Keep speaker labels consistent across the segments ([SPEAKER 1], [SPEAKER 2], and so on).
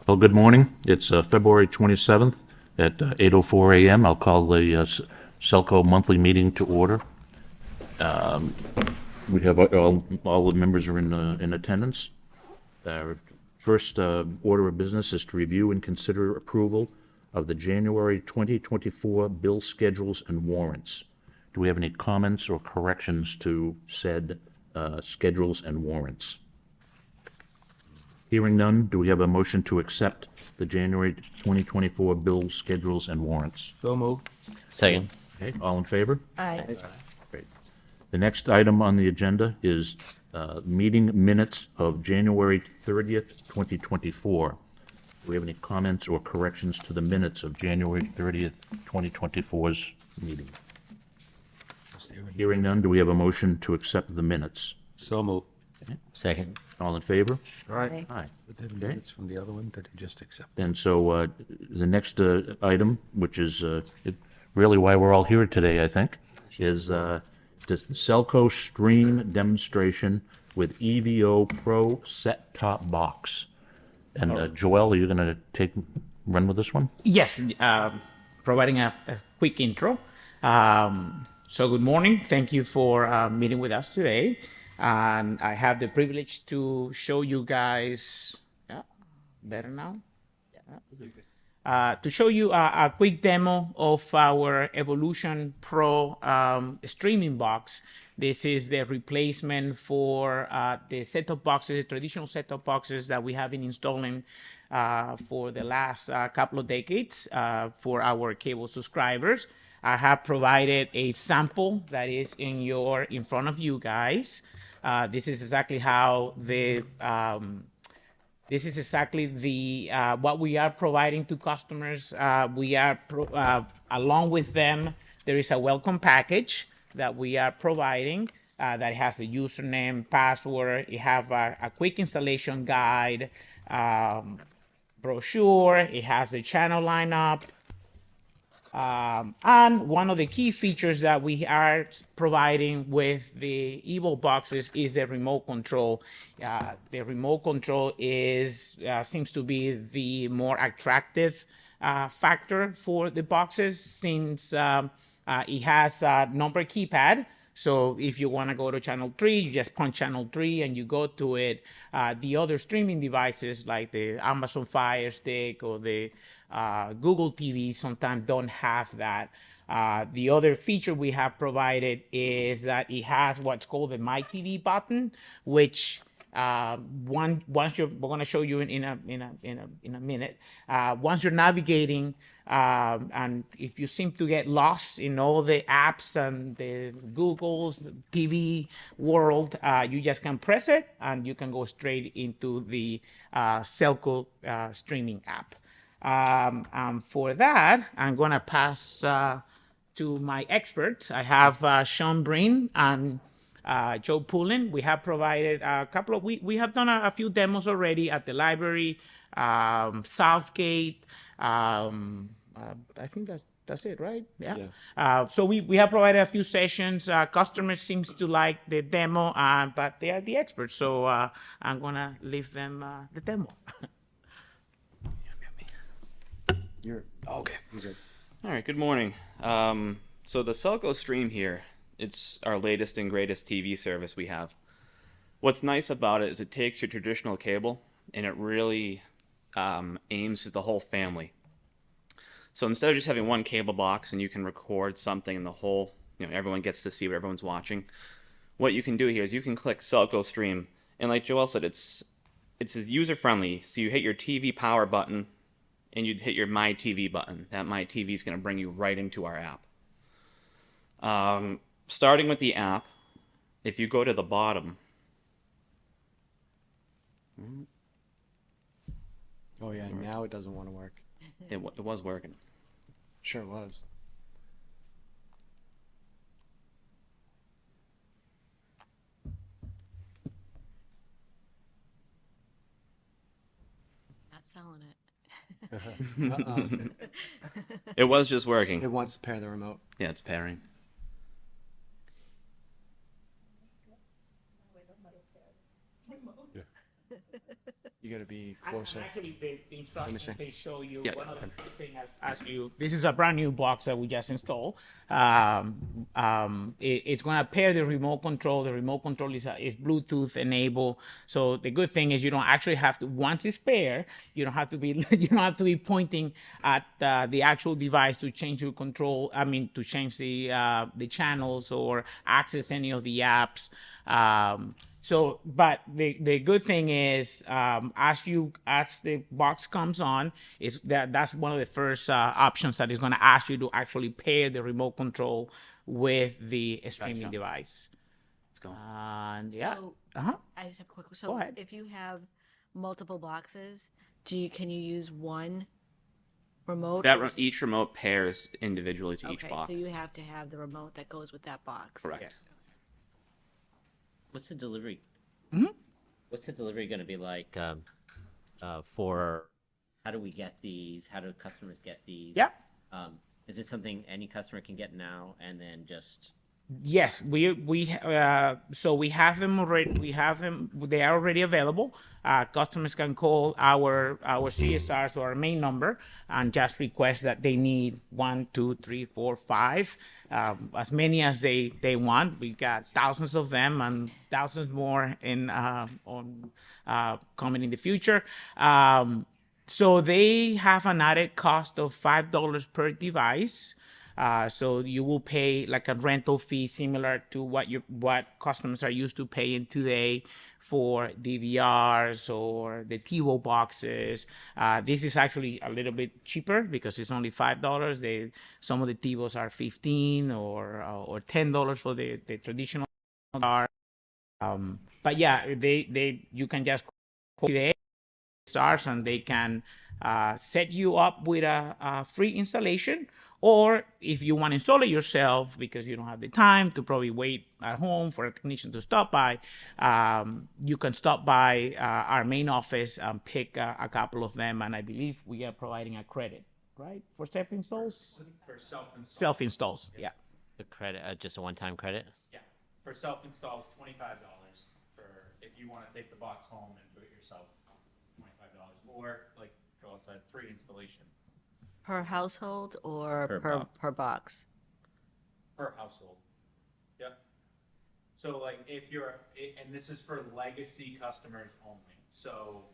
[SPEAKER 1] Well, good morning. It's February 27th at 8:04 a.m. I'll call the SELCO monthly meeting to order. We have all the members are in attendance. Our first order of business is to review and consider approval of the January 2024 bill schedules and warrants. Do we have any comments or corrections to said schedules and warrants? Hearing none, do we have a motion to accept the January 2024 bill schedules and warrants?
[SPEAKER 2] So moved.
[SPEAKER 3] Second.
[SPEAKER 1] Okay, all in favor?
[SPEAKER 4] Aye.
[SPEAKER 1] Great. The next item on the agenda is meeting minutes of January 30th, 2024. Do we have any comments or corrections to the minutes of January 30th, 2024's meeting? Hearing none, do we have a motion to accept the minutes?
[SPEAKER 2] So moved.
[SPEAKER 3] Second.
[SPEAKER 1] All in favor?
[SPEAKER 4] Aye.
[SPEAKER 1] Aye.
[SPEAKER 2] But the minutes from the other one that he just accepted.
[SPEAKER 1] And so the next item, which is really why we're all here today, I think, is the SELCO stream demonstration with EVO Pro set-top box. And Joelle, are you going to run with this one?
[SPEAKER 5] Yes, providing a quick intro. So good morning. Thank you for meeting with us today. And I have the privilege to show you guys, better now? To show you a quick demo of our Evolution Pro streaming box. This is the replacement for the set-top boxes, traditional set-top boxes that we have been installing for the last couple of decades for our cable subscribers. I have provided a sample that is in front of you guys. This is exactly how what we are providing to customers. We are along with them. There is a welcome package that we are providing that has the username, password. It have a quick installation guide, brochure. It has the channel lineup. And one of the key features that we are providing with the Evo boxes is the remote control. The remote control seems to be the more attractive factor for the boxes, since it has a number keypad. So if you want to go to channel 3, you just punch channel 3 and you go to it. The other streaming devices like the Amazon Fire Stick or the Google TV sometimes don't have that. The other feature we have provided is that it has what's called the My TV button, which we're going to show you in a minute. Once you're navigating, and if you seem to get lost in all the apps and the Google's TV world, you just can press it and you can go straight into the SELCO streaming app. For that, I'm going to pass to my experts. I have Sean Breen and Joe Pullen. We have provided a couple of, we have done a few demos already at the library, Southgate. I think that's it, right? Yeah. So we have provided a few sessions. Customers seems to like the demo, but they are the experts. So I'm going to leave them the demo.
[SPEAKER 2] Okay.
[SPEAKER 3] All right, good morning. So the SELCO stream here, it's our latest and greatest TV service we have. What's nice about it is it takes your traditional cable and it really aims at the whole family. So instead of just having one cable box and you can record something and the whole, everyone gets to see what everyone's watching, what you can do here is you can click SELCO stream. And like Joel said, it's user-friendly. So you hit your TV power button and you'd hit your My TV button. That My TV is going to bring you right into our app. Starting with the app, if you go to the bottom.
[SPEAKER 6] Oh yeah, now it doesn't want to work.
[SPEAKER 3] It was working.
[SPEAKER 6] Sure it was.
[SPEAKER 4] Not selling it.
[SPEAKER 3] It was just working.
[SPEAKER 6] It wants to pair the remote.
[SPEAKER 3] Yeah, it's pairing.
[SPEAKER 6] You gotta be closer.
[SPEAKER 5] Actually, the instructions,
[SPEAKER 6] see.
[SPEAKER 5] they show you
[SPEAKER 2] Yeah,
[SPEAKER 5] one of the
[SPEAKER 2] and-
[SPEAKER 5] first thing as you, this is a brand new box that we just installed. It's gonna pair the remote control. The remote control is Bluetooth enabled. So the good thing is you don't actually have to, once it's paired, you don't have to be, you don't have to be pointing at the actual device to change your control, to change the channels or access any of the apps. But the good thing is, as the box comes on, is that's one of the first options that is going to ask you to actually pair the remote control with the streaming device.
[SPEAKER 3] Let's go.
[SPEAKER 5] And yeah,
[SPEAKER 4] So,
[SPEAKER 5] uh-huh.
[SPEAKER 4] I just have a quick.
[SPEAKER 5] Go
[SPEAKER 4] So,
[SPEAKER 5] ahead.
[SPEAKER 4] if you have multiple boxes, can you use one remote?
[SPEAKER 3] That
[SPEAKER 4] or is it-
[SPEAKER 3] each remote pairs individually to each
[SPEAKER 4] okay,
[SPEAKER 3] box.
[SPEAKER 4] so you have to have the remote that goes with that box.
[SPEAKER 3] Correct.
[SPEAKER 5] Yes.
[SPEAKER 7] What's the delivery?
[SPEAKER 5] Mhm.
[SPEAKER 7] What's the delivery going to be like for? How do we get these? How do customers get these?
[SPEAKER 5] Yeah.
[SPEAKER 7] Is it something any customer can get now and then just?
[SPEAKER 5] Yes, so we have them already. We have them. They are already available. Customers can call our CSRs or our main number and just request that they need 1, 2, 3, 4, 5, as many as they want. We got thousands of them and thousands more coming in the future. So they have an added cost of $5 per device. So you will pay like a rental fee similar to what customers are used to paying today for DVRs or the TiVo boxes. This is actually a little bit cheaper because it's only $5. Some of the TiVos are $15 or $10 for the traditional bar. But yeah, you can just call the stars and they can set you up with a free installation. Or if you want to install it yourself because you don't have the time to probably wait at home for a technician to stop by, you can stop by our main office and pick a couple of them. And I believe we are providing a credit, right, for self-installs?
[SPEAKER 8] For self-install.
[SPEAKER 5] Self-installs, yeah.
[SPEAKER 7] The credit, just a one-time credit?
[SPEAKER 8] Yeah. For self-installs, $25. For if you want to take the box home and do it yourself, $25. Or, like Joel said, free installation
[SPEAKER 4] Per household or
[SPEAKER 7] Per
[SPEAKER 4] per
[SPEAKER 7] box.
[SPEAKER 4] per box?
[SPEAKER 8] per household. Yep. So like if you're, and this is for legacy customers only. So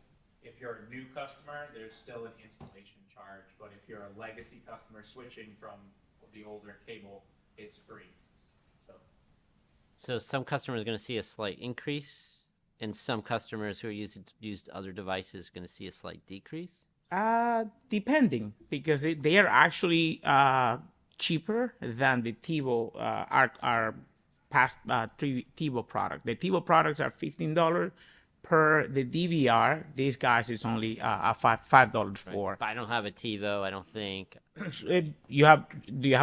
[SPEAKER 8] if you're a new customer, there's still an installation charge. But if you're a legacy customer switching from the older cable, it's free.
[SPEAKER 7] So some customers are going to see a slight increase, and some customers who are used other devices going to see a slight decrease.
[SPEAKER 5] Depending, because they are actually cheaper than the TiVo, our past TiVo product. The TiVo products are $15 per the DVR. These guys is only $5 for.
[SPEAKER 7] But I don't have a TiVo. I don't think
[SPEAKER 5] Do you have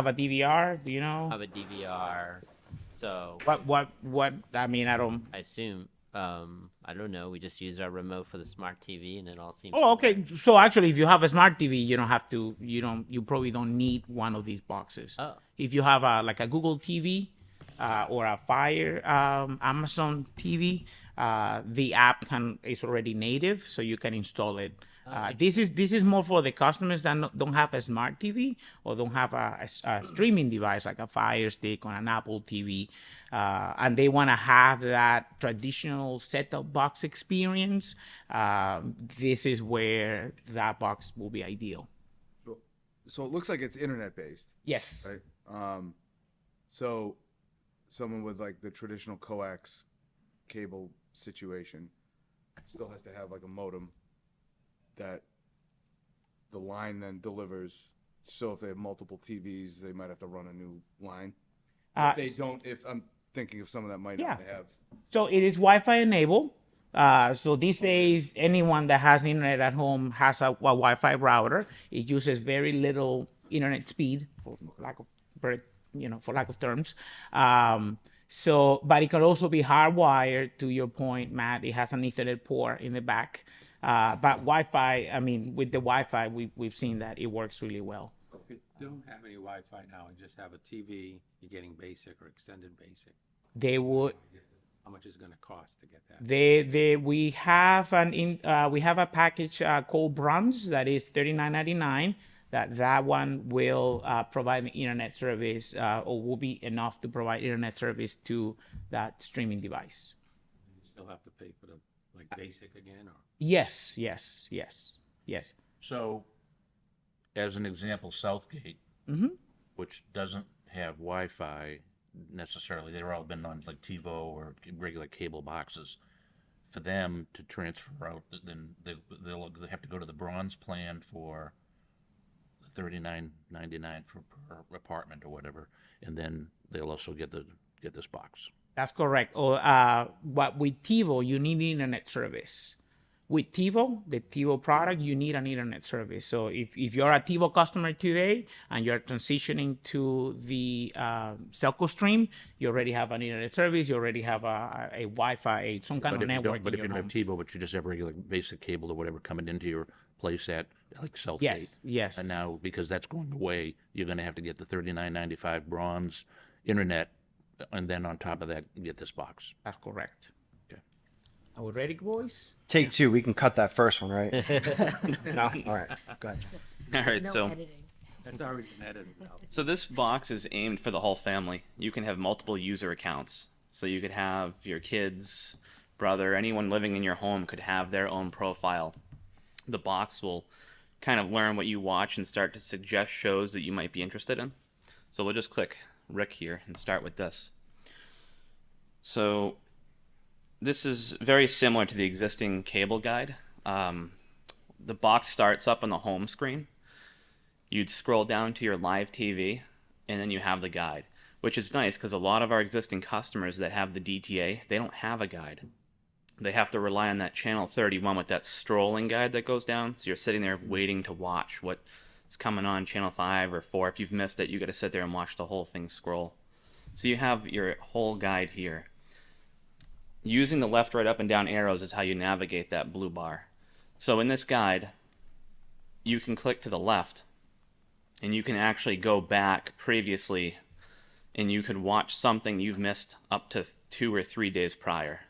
[SPEAKER 5] a DVR? Do you know?
[SPEAKER 7] I have a DVR. So
[SPEAKER 5] What? I mean, I don't.
[SPEAKER 7] I assume I don't know. We just use our remote for the smart TV, and it all seems.
[SPEAKER 5] Oh, okay. So actually, if you have a smart TV, you don't have to. You probably don't need one of these boxes.
[SPEAKER 7] Oh.
[SPEAKER 5] If you have like a Google TV or a Fire Amazon TV, the app is already native, so you can install it. This is more for the customers that don't have a smart TV or don't have a streaming device like a Fire Stick or an Apple TV, and they want to have that traditional set-top box experience. This is where that box will be ideal.
[SPEAKER 9] So it looks like it's internet based,
[SPEAKER 5] Yes.
[SPEAKER 9] right? So someone with like the traditional coax cable situation still has to have like a modem that the line then delivers. So if they have multiple TVs, they might have to run a new line. If they don't, if I'm thinking of someone that might not have.
[SPEAKER 5] So it is Wi-Fi enabled. So these days, anyone that has internet at home has a Wi-Fi router. It uses very little internet speed, for lack of terms. But it can also be hardwired. To your point, Matt, it has an Ethernet port in the back. But Wi-Fi, I mean, with the Wi-Fi, we've seen that it works really well.
[SPEAKER 2] If you don't have any Wi-Fi now and just have a TV, you're getting basic or extended basic.
[SPEAKER 5] They would,
[SPEAKER 2] How much is it gonna cost to get that?
[SPEAKER 5] We have a package called Bronze that is $39.99. That one will provide internet service, or will be enough to provide internet service to that streaming device.
[SPEAKER 2] You still have to pay for the, like, basic again, or?
[SPEAKER 5] Yes.
[SPEAKER 1] So, as an example, Southgate, which doesn't have Wi-Fi necessarily, they've all been on like TiVo or regular cable boxes. For them to transfer out, then they'll have to go to the bronze plan for $39.99 per apartment or whatever, and then they'll also get this box.
[SPEAKER 5] That's correct. Or but with TiVo, you need internet service. With TiVo, the TiVo product, you need an internet service. So if you're a TiVo customer today and you're transitioning to the SELCO stream, you already have an internet service. You already have a Wi-Fi, some kind of network.
[SPEAKER 1] But if you don't have TiVo, but you just have regular basic cable or whatever coming into your place at like Southgate.
[SPEAKER 5] Yes.
[SPEAKER 1] And now, because that's going away, you're going to have to get the $39.95 bronze internet, and then on top of that, get this box.
[SPEAKER 5] That's correct.
[SPEAKER 1] Okay.
[SPEAKER 5] Are we ready, boys?
[SPEAKER 6] Take two. We can cut that first one, right? No? All right. Go ahead.
[SPEAKER 3] All right,
[SPEAKER 4] No
[SPEAKER 3] so
[SPEAKER 4] editing.
[SPEAKER 2] That's already been edited out.
[SPEAKER 3] so this box is aimed for the whole family. You can have multiple user accounts. So you could have your kids, brother, anyone living in your home could have their own profile. The box will kind of learn what you watch and start to suggest shows that you might be interested in. So we'll just click Rick here and start with this. So this is very similar to the existing cable guide. The box starts up on the home screen. You'd scroll down to your live TV, and then you have the guide, which is nice because a lot of our existing customers that have the DTA, they don't have a guide. They have to rely on that channel 31 with that scrolling guide that goes down. So you're sitting there waiting to watch what's coming on channel 5 or 4. If you've missed it, you got to sit there and watch the whole thing scroll. So you have your whole guide here. Using the left, right, up, and down arrows is how you navigate that blue bar. So in this guide, you can click to the left, and you can actually go back previously, and you could watch something you've missed up to 2 or 3 days prior.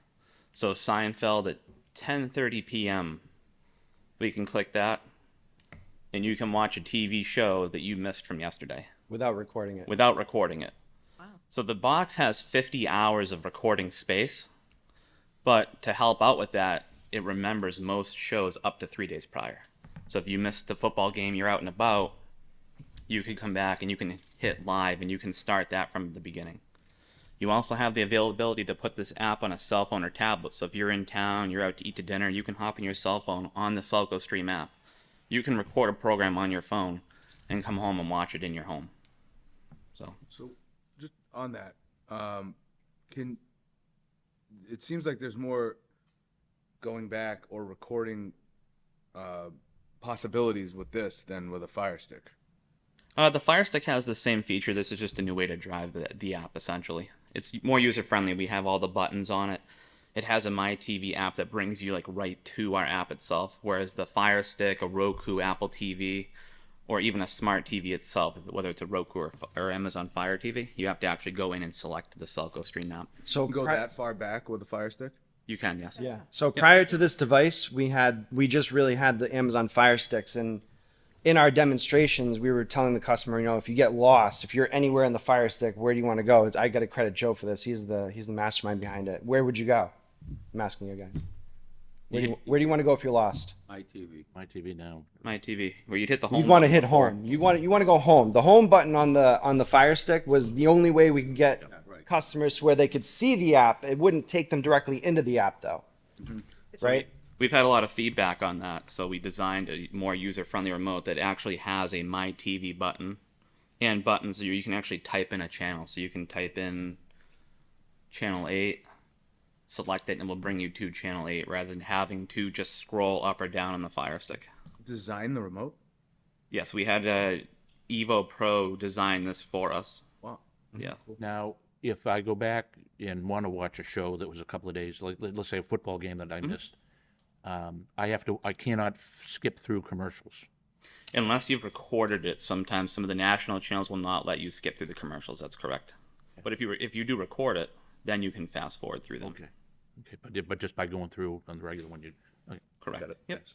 [SPEAKER 3] So Seinfeld at 10:30 p.m., we can click that, and you can watch a TV show that you missed from yesterday
[SPEAKER 6] Without recording it.
[SPEAKER 3] without recording it.
[SPEAKER 4] Wow.
[SPEAKER 3] So the box has 50 hours of recording space, but to help out with that, it remembers most shows up to 3 days prior. So if you missed the football game, you're out and about, you can come back and you can hit live and you can start that from the beginning. You also have the availability to put this app on a cell phone or tablet. So if you're in town, you're out to eat to dinner, you can hop in your cell phone on the SELCO Stream app. You can record a program on your phone and come home and watch it in your home. So
[SPEAKER 9] Just on that, it seems like there's more going back or recording possibilities with this than with a Fire Stick.
[SPEAKER 3] the Fire Stick has the same feature. This is just a new way to drive the app, essentially. It's more user-friendly. We have all the buttons on it. It has a My TV app that brings you like right to our app itself, whereas the Fire Stick, a Roku, Apple TV, or even a smart TV itself, whether it's a Roku or Amazon Fire TV, you have to actually go in and select the SELCO Stream app.
[SPEAKER 6] So
[SPEAKER 9] You can go that far back with a Fire Stick?
[SPEAKER 3] You can, yes.
[SPEAKER 6] Yeah. So prior to this device, we just really had the Amazon Fire Sticks, and in our demonstrations, we were telling the customer, if you get lost, if you're anywhere in the Fire Stick, where do you want to go? I got to credit Joe for this. He's the mastermind behind it. Where would you go? I'm asking you guys. Where do you want to go if you're lost?
[SPEAKER 2] My TV.
[SPEAKER 1] My TV now.
[SPEAKER 3] My TV, where you'd hit the home.
[SPEAKER 6] You want to
[SPEAKER 3] button
[SPEAKER 6] hit
[SPEAKER 3] before.
[SPEAKER 6] home. You want to go home. The home button on the Fire Stick was the only way we could get
[SPEAKER 2] right.
[SPEAKER 6] customers to where they could see the app. It wouldn't take them directly into the app though. Right?
[SPEAKER 3] We've had a lot of feedback on that, so we designed a more user-friendly remote that actually has a My TV button and buttons so you can actually type in a channel. So you can type in channel 8, select it, and it will bring you to channel 8 rather than having to just scroll up or down on the Fire Stick.
[SPEAKER 9] Design the remote?
[SPEAKER 3] Yes, we had Evo Pro design this for us.
[SPEAKER 9] Wow.
[SPEAKER 3] Yeah.
[SPEAKER 1] Now, if I go back and want to watch a show that was a couple of days, like let's say a football game that I missed, I cannot skip through commercials.
[SPEAKER 3] Unless you've recorded it, sometimes some of the national channels will not let you skip through the commercials. That's correct. But if you do record it, then you can fast forward through them.
[SPEAKER 1] Okay. Okay, but just by going through on the regular one, you, okay.
[SPEAKER 3] Correct.
[SPEAKER 1] Got it.
[SPEAKER 3] Yep.
[SPEAKER 1] Thanks.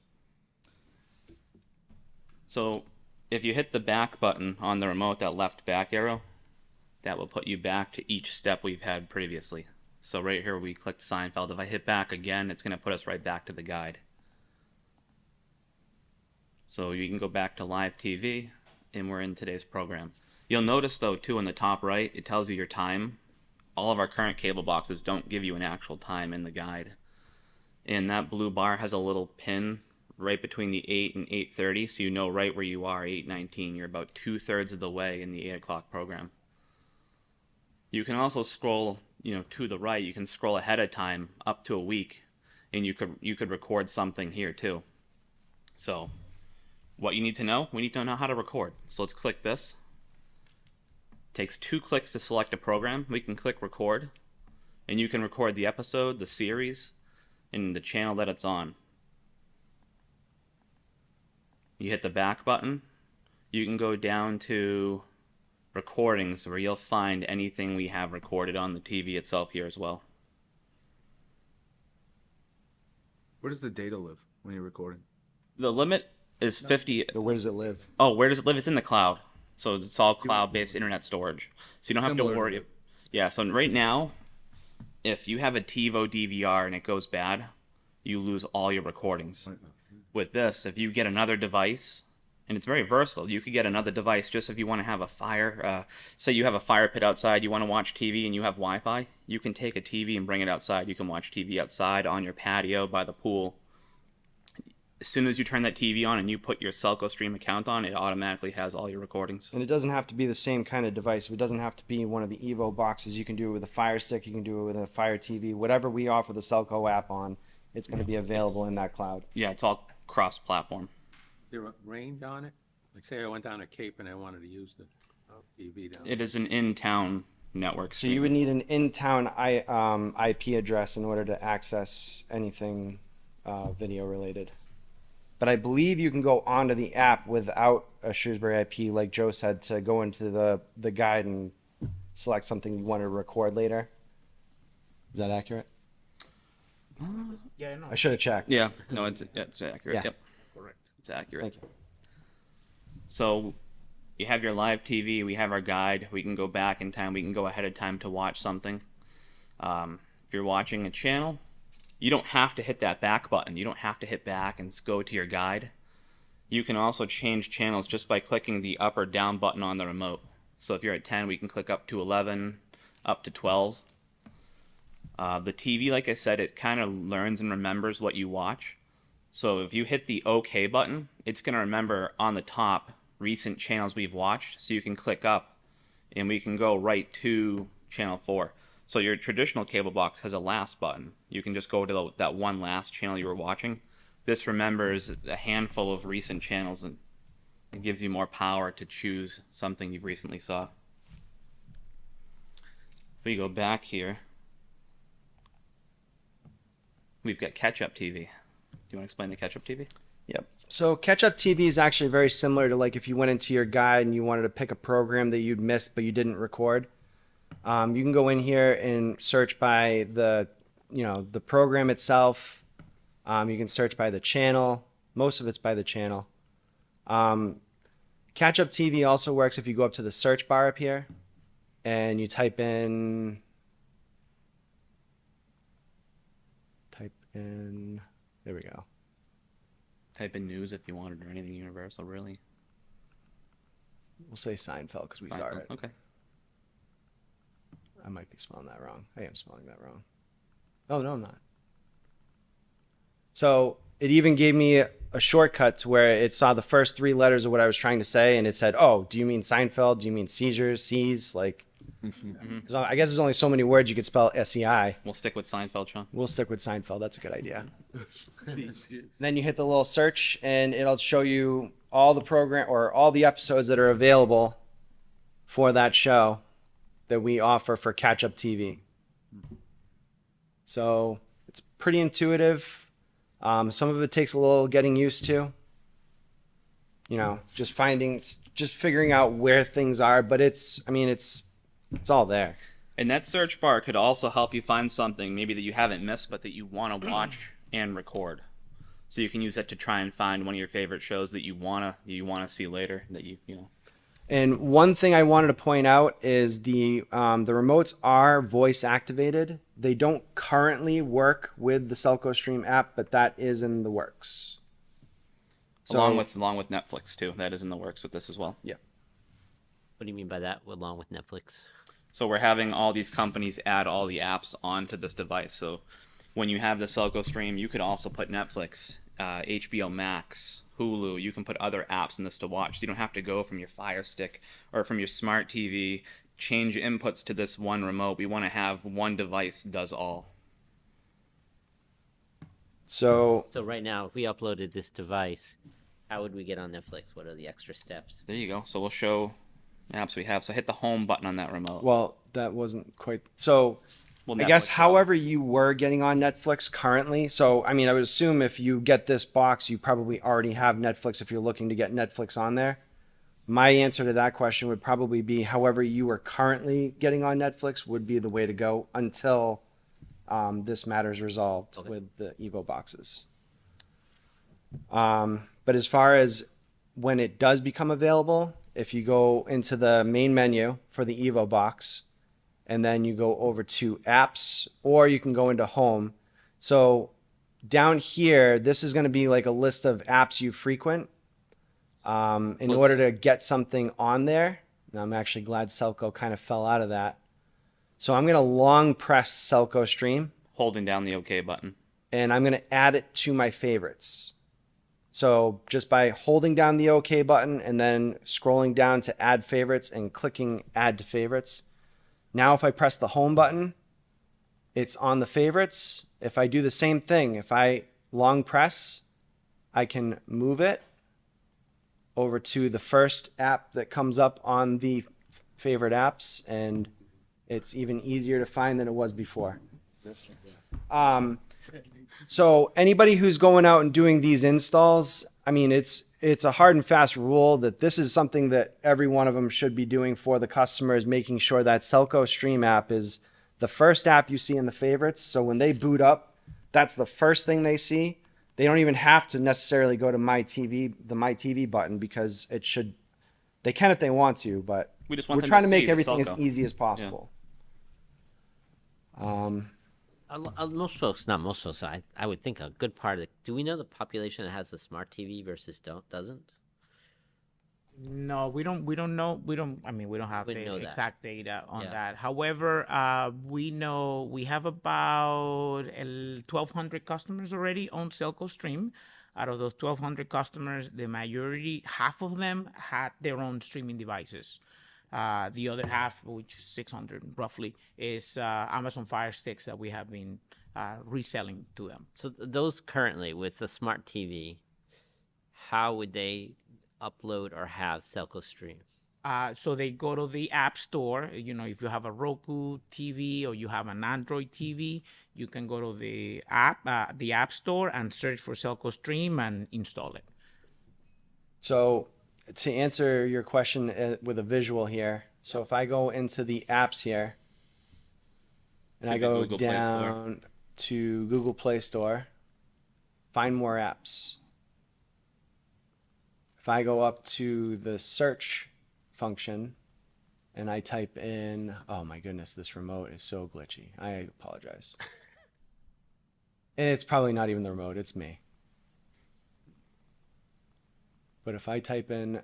[SPEAKER 3] So if you hit the back button on the remote, that left back arrow, that will put you back to each step we've had previously. So right here we clicked Seinfeld. If I hit back again, it's going to put us right back to the guide. So you can go back to live TV, and we're in today's program. You'll notice though too in the top right, it tells you your time. All of our current cable boxes don't give you an actual time in the guide. And that blue bar has a little pin right between the 8 and 8:30, so you know right where you are, 8:19. You're about 2/3 of the way in the 8 o'clock program. You can also scroll, to the right. You can scroll ahead of time up to a week, and you could record something here too. So what you need to know, we need to know how to record. So let's click this. Takes 2 clicks to select a program. We can click record, and you can record the episode, the series, and the channel that it's on. You hit the back button. You can go down to recordings where you'll find anything we have recorded on the TV itself here as well.
[SPEAKER 9] Where does the data live when you're recording?
[SPEAKER 3] The limit is 50.
[SPEAKER 6] Where does it live?
[SPEAKER 3] Oh, where does it live? It's in the cloud. So it's all cloud-based internet storage. So you don't have to
[SPEAKER 9] Similar to-
[SPEAKER 3] worry. Yeah, so right now, if you have a TiVo DVR and it goes bad, you lose all your recordings. With this, if you get another device, and it's very versatile, you could get another device just if you want to have a fire. Say you have a fire pit outside, you want to watch TV and you have Wi-Fi, you can take a TV and bring it outside. You can watch TV outside, on your patio, by the pool. As soon as you turn that TV on and you put your SELCO Stream account on, it automatically has all your recordings.
[SPEAKER 6] And it doesn't have to be the same kind of device. It doesn't have to be one of the Evo boxes. You can do it with a Fire Stick. You can do it with a Fire TV. Whatever we offer the Selco app on, it's going to be available in that cloud.
[SPEAKER 3] Yeah, it's all cross-platform.
[SPEAKER 2] Is there a range on it? Like say I went down to Cape and I wanted to use the TV down.
[SPEAKER 3] It is an in-town network.
[SPEAKER 6] So you would need an in-town IP address in order to access anything video related. But I believe you can go onto the app without a Shrewsbury IP, like Joe said, to go into the guide and select something you want to record later. Is that accurate?
[SPEAKER 5] Yeah, no.
[SPEAKER 6] I should have checked.
[SPEAKER 3] Yeah, no, it's accurate.
[SPEAKER 6] Yeah.
[SPEAKER 3] Yep, correct. It's accurate.
[SPEAKER 6] Thank you.
[SPEAKER 3] So you have your live TV. We have our guide. We can go back in time. We can go ahead of time to watch something. If you're watching a channel, you don't have to hit that back button. You don't have to hit back and go to your guide. You can also change channels just by clicking the up or down button on the remote. So if you're at 10, we can click up to 11, up to 12. The TV, like I said, it kind of learns and remembers what you watch. So if you hit the OK button, it's going to remember on the top recent channels we've watched. So you can click up and we can go right to channel 4. So your traditional cable box has a last button. You can just go to that one last channel you were watching. This remembers a handful of recent channels and it gives you more power to choose something you've recently saw. If we go back here, we've got catch-up TV. Do you want to explain the catch-up TV?
[SPEAKER 6] Yep. So catch-up TV is actually very similar to like if you went into your guide and you wanted to pick a program that you'd missed but you didn't record. You can go in here and search by the program itself. You can search by the channel. Most of it's by the channel. Catch-up TV also works if you go up to the search bar up here and you type in, there we go.
[SPEAKER 3] Type in news if you wanted, or anything universal, really.
[SPEAKER 6] We'll say Seinfeld because we saw
[SPEAKER 3] Seinfeld,
[SPEAKER 6] it.
[SPEAKER 3] okay.
[SPEAKER 6] I might be spelling that wrong. I am spelling that wrong. Oh, no, I'm not. So it even gave me a shortcut to where it saw the first 3 letters of what I was trying to say, and it said, "Oh, do you mean Seinfeld? Do you mean seizures, C's?" Like, so I guess there's only so many words you could spell SEI.
[SPEAKER 3] We'll stick with Seinfeld, Sean.
[SPEAKER 6] We'll stick with Seinfeld. That's a good idea. Then you hit the little search, and it'll show you all the program or all the episodes that are available for that show that we offer for catch-up TV. So it's pretty intuitive. Some of it takes a little getting used to. Just figuring out where things are, but it's all there.
[SPEAKER 3] And that search bar could also help you find something maybe that you haven't missed, but that you want to watch and record. So you can use that to try and find one of your favorite shows that you wanna see later. That you know.
[SPEAKER 6] And one thing I wanted to point out is the remotes are voice activated. They don't currently work with the SELCO Stream app, but that is in the works. So,
[SPEAKER 3] along with Netflix too. That is in the works with this as well.
[SPEAKER 6] yeah.
[SPEAKER 7] What do you mean by that? Along with Netflix?
[SPEAKER 3] So we're having all these companies add all the apps onto this device. So when you have the SELCO Stream, you could also put Netflix, HBO Max, Hulu. You can put other apps in this to watch. So you don't have to go from your Fire Stick or from your smart TV, change inputs to this one remote. We want to have one device does all.
[SPEAKER 6] So
[SPEAKER 7] So right now, if we uploaded this device, how would we get on Netflix? What are the extra steps?
[SPEAKER 3] There you go. So we'll show apps we have. So hit the home button on that remote.
[SPEAKER 6] well, that wasn't quite so.
[SPEAKER 3] Well,
[SPEAKER 6] I guess
[SPEAKER 3] Netflix,
[SPEAKER 6] however you were getting on Netflix currently. So, I mean, I would assume if you get this box, you probably already have Netflix if you're looking to get Netflix on there. My answer to that question would probably be however you are currently getting on Netflix would be the way to go until this matter is resolved
[SPEAKER 7] Okay.
[SPEAKER 6] with the Evo boxes. But as far as when it does become available, if you go into the main menu for the Evo box, and then you go over to apps, or you can go into home. So down here, this is going to be like a list of apps you frequent. In order to get something on there, and I'm actually glad SELCO kind of fell out of that. So I'm going to long press SELCO Stream,
[SPEAKER 3] holding down the OK button.
[SPEAKER 6] and I'm going to add it to my favorites. So just by holding down the OK button and then scrolling down to add favorites and clicking add to favorites. Now if I press the home button, it's on the favorites. If I do the same thing, if I long press, I can move it over to the first app that comes up on the favorite apps, and it's even easier to find than it was before. So anybody who's going out and doing these installs, I mean, it's a hard and fast rule that this is something that every one of them should be doing for the customers, making sure that SELCO Stream app is the first app you see in the favorites. So when they boot up, that's the first thing they see. They don't even have to necessarily go to My TV, the My TV button, because it should. They can if they want to, but
[SPEAKER 3] We just want
[SPEAKER 6] we're
[SPEAKER 3] them
[SPEAKER 6] trying
[SPEAKER 3] to
[SPEAKER 6] to make
[SPEAKER 3] see the
[SPEAKER 6] everything as
[SPEAKER 3] SELCO.
[SPEAKER 6] easy as possible.
[SPEAKER 7] Most folks, not most folks, I would think a good part of the. Do we know the population that has a smart TV versus doesn't?
[SPEAKER 5] No, we don't know. I mean, we don't have
[SPEAKER 7] Wouldn't know
[SPEAKER 5] the
[SPEAKER 7] that.
[SPEAKER 5] exact data on
[SPEAKER 7] Yeah.
[SPEAKER 5] that. However, we know we have about 1,200 customers already on SELCO Stream. Out of those 1,200 customers, the majority, half of them had their own streaming devices. The other half, which is 600 roughly, is Amazon Fire Sticks that we have been reselling to them.
[SPEAKER 7] So those currently with the smart TV, how would they upload or have Selco Stream?
[SPEAKER 5] So they go to the App Store. You know, if you have a Roku TV or you have an Android TV, you can go to the App Store and search for Selco Stream and install it.
[SPEAKER 6] So to answer your question with a visual here, so if I go into the apps here, and I
[SPEAKER 3] To the
[SPEAKER 6] go
[SPEAKER 3] Google Play Store.
[SPEAKER 6] down to Google Play Store, find more apps. If I go up to the search function and I type in, oh my goodness, this remote is so glitchy. I apologize. And it's probably not even the remote, it's me. But if I type in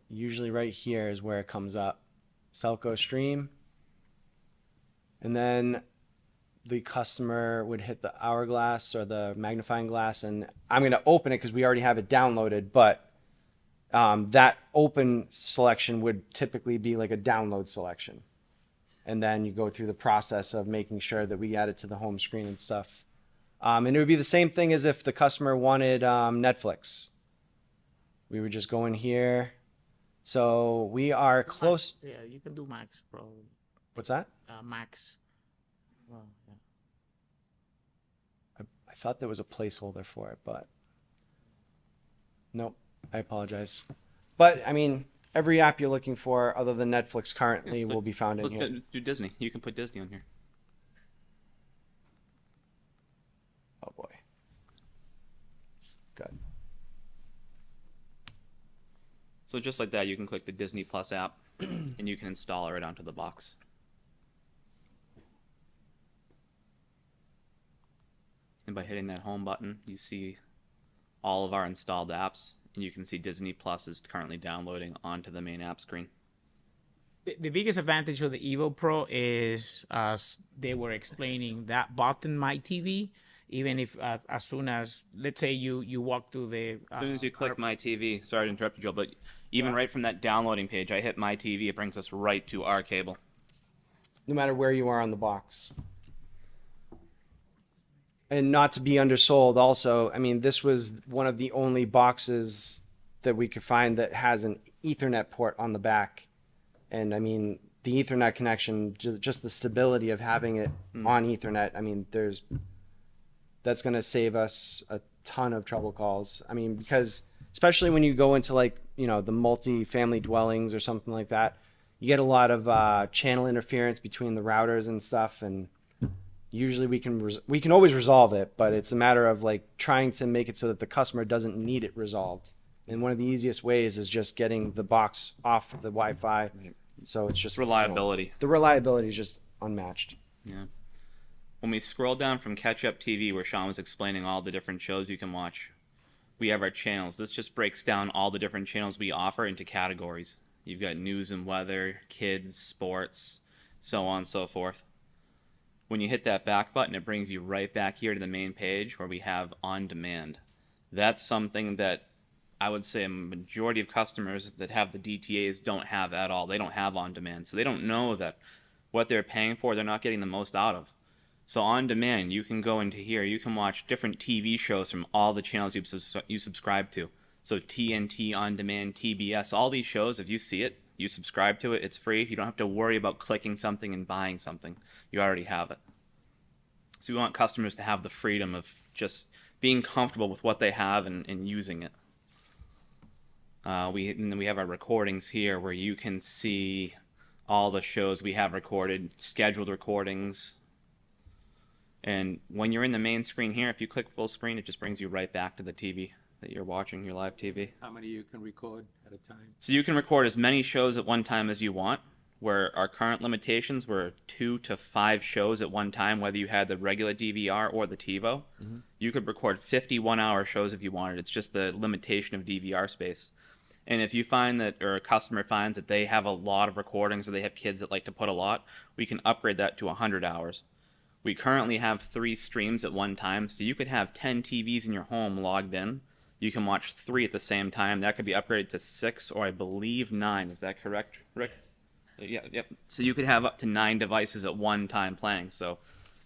[SPEAKER 6] usually right here is where it comes up, Selco Stream, and then the customer would hit the hourglass or the magnifying glass, and I'm going to open it because we already have it downloaded, but that open selection would typically be like a download selection. And then you go through the process of making sure that we add it to the home screen and stuff. And it would be the same thing as if the customer wanted Netflix. We would just go in here. So we are close.
[SPEAKER 5] Yeah, you can do Max probably.
[SPEAKER 6] What's that?
[SPEAKER 5] Max. Well, yeah.
[SPEAKER 6] I thought there was a placeholder for it, but nope. I apologize. But I mean, every app you're looking for, other than Netflix, currently
[SPEAKER 3] So
[SPEAKER 6] will be found in
[SPEAKER 3] let's
[SPEAKER 6] here.
[SPEAKER 3] do Disney. You can put Disney on here.
[SPEAKER 6] Oh boy. Good.
[SPEAKER 3] So just like that, you can click the Disney Plus app, and you can install it right onto the box. And by hitting that home button, you see all of our installed apps, and you can see Disney Plus is currently downloading onto the main app screen.
[SPEAKER 5] The biggest advantage of the Evo Pro is, as they were explaining, that button My TV. Even if as soon as, let's say you walk through the
[SPEAKER 3] As soon as you click My TV, sorry to interrupt you, Joel, but even right from that downloading page, I hit My TV, it brings us right to our cable.
[SPEAKER 6] No matter where you are on the box. And not to be undersold also, I mean, this was one of the only boxes that we could find that has an Ethernet port on the back. And I mean, the Ethernet connection, just the stability of having it on Ethernet, I mean, that's going to save us a ton of trouble calls. I mean, because especially when you go into like, you know, the multi-family dwellings or something like that, you get a lot of channel interference between the routers and stuff. And usually we can always resolve it, but it's a matter of like trying to make it so that the customer doesn't need it resolved. And one of the easiest ways is just getting the box off the Wi-Fi. So it's just
[SPEAKER 3] Reliability.
[SPEAKER 6] You know, the reliability is just unmatched.
[SPEAKER 3] Yeah. When we scroll down from Catch Up TV, where Sean was explaining all the different shows you can watch, we have our channels. This just breaks down all the different channels we offer into categories. You've got news and weather, kids, sports, so on and so forth. When you hit that back button, it brings you right back here to the main page where we have On Demand. That's something that I would say a majority of customers that have the DTAs don't have at all. They don't have On Demand, so they don't know that what they're paying for, they're not getting the most out of. So On Demand, you can go into here, you can watch different TV shows from all the channels you subscribe to. So TNT, On Demand, TBS, all these shows, if you see it, you subscribe to it, it's free. You don't have to worry about clicking something and buying something. You already have it. So we want customers to have the freedom of just being comfortable with what they have and using it. And then we have our recordings here where you can see all the shows we have recorded, scheduled recordings. And when you're in the main screen here, if you click full screen, it just brings you right back to the TV that you're watching, your live TV.
[SPEAKER 2] How many you can record at a time?
[SPEAKER 3] So you can record as many shows at one time as you want, where our current limitations were 2 to 5 shows at one time, whether you had the regular DVR or the TiVo. You could record 51-hour shows if you wanted. It's just the limitation of DVR space. And if you find that, or a customer finds that they have a lot of recordings or they have kids that like to put a lot, we can upgrade that to 100 hours. We currently have 3 streams at one time, so you could have 10 TVs in your home logged in. You can watch 3 at the same time. That could be upgraded to 6 or I believe 9. Is that correct, Rick? Yeah, yep. So you could have up to 9 devices at one time playing. So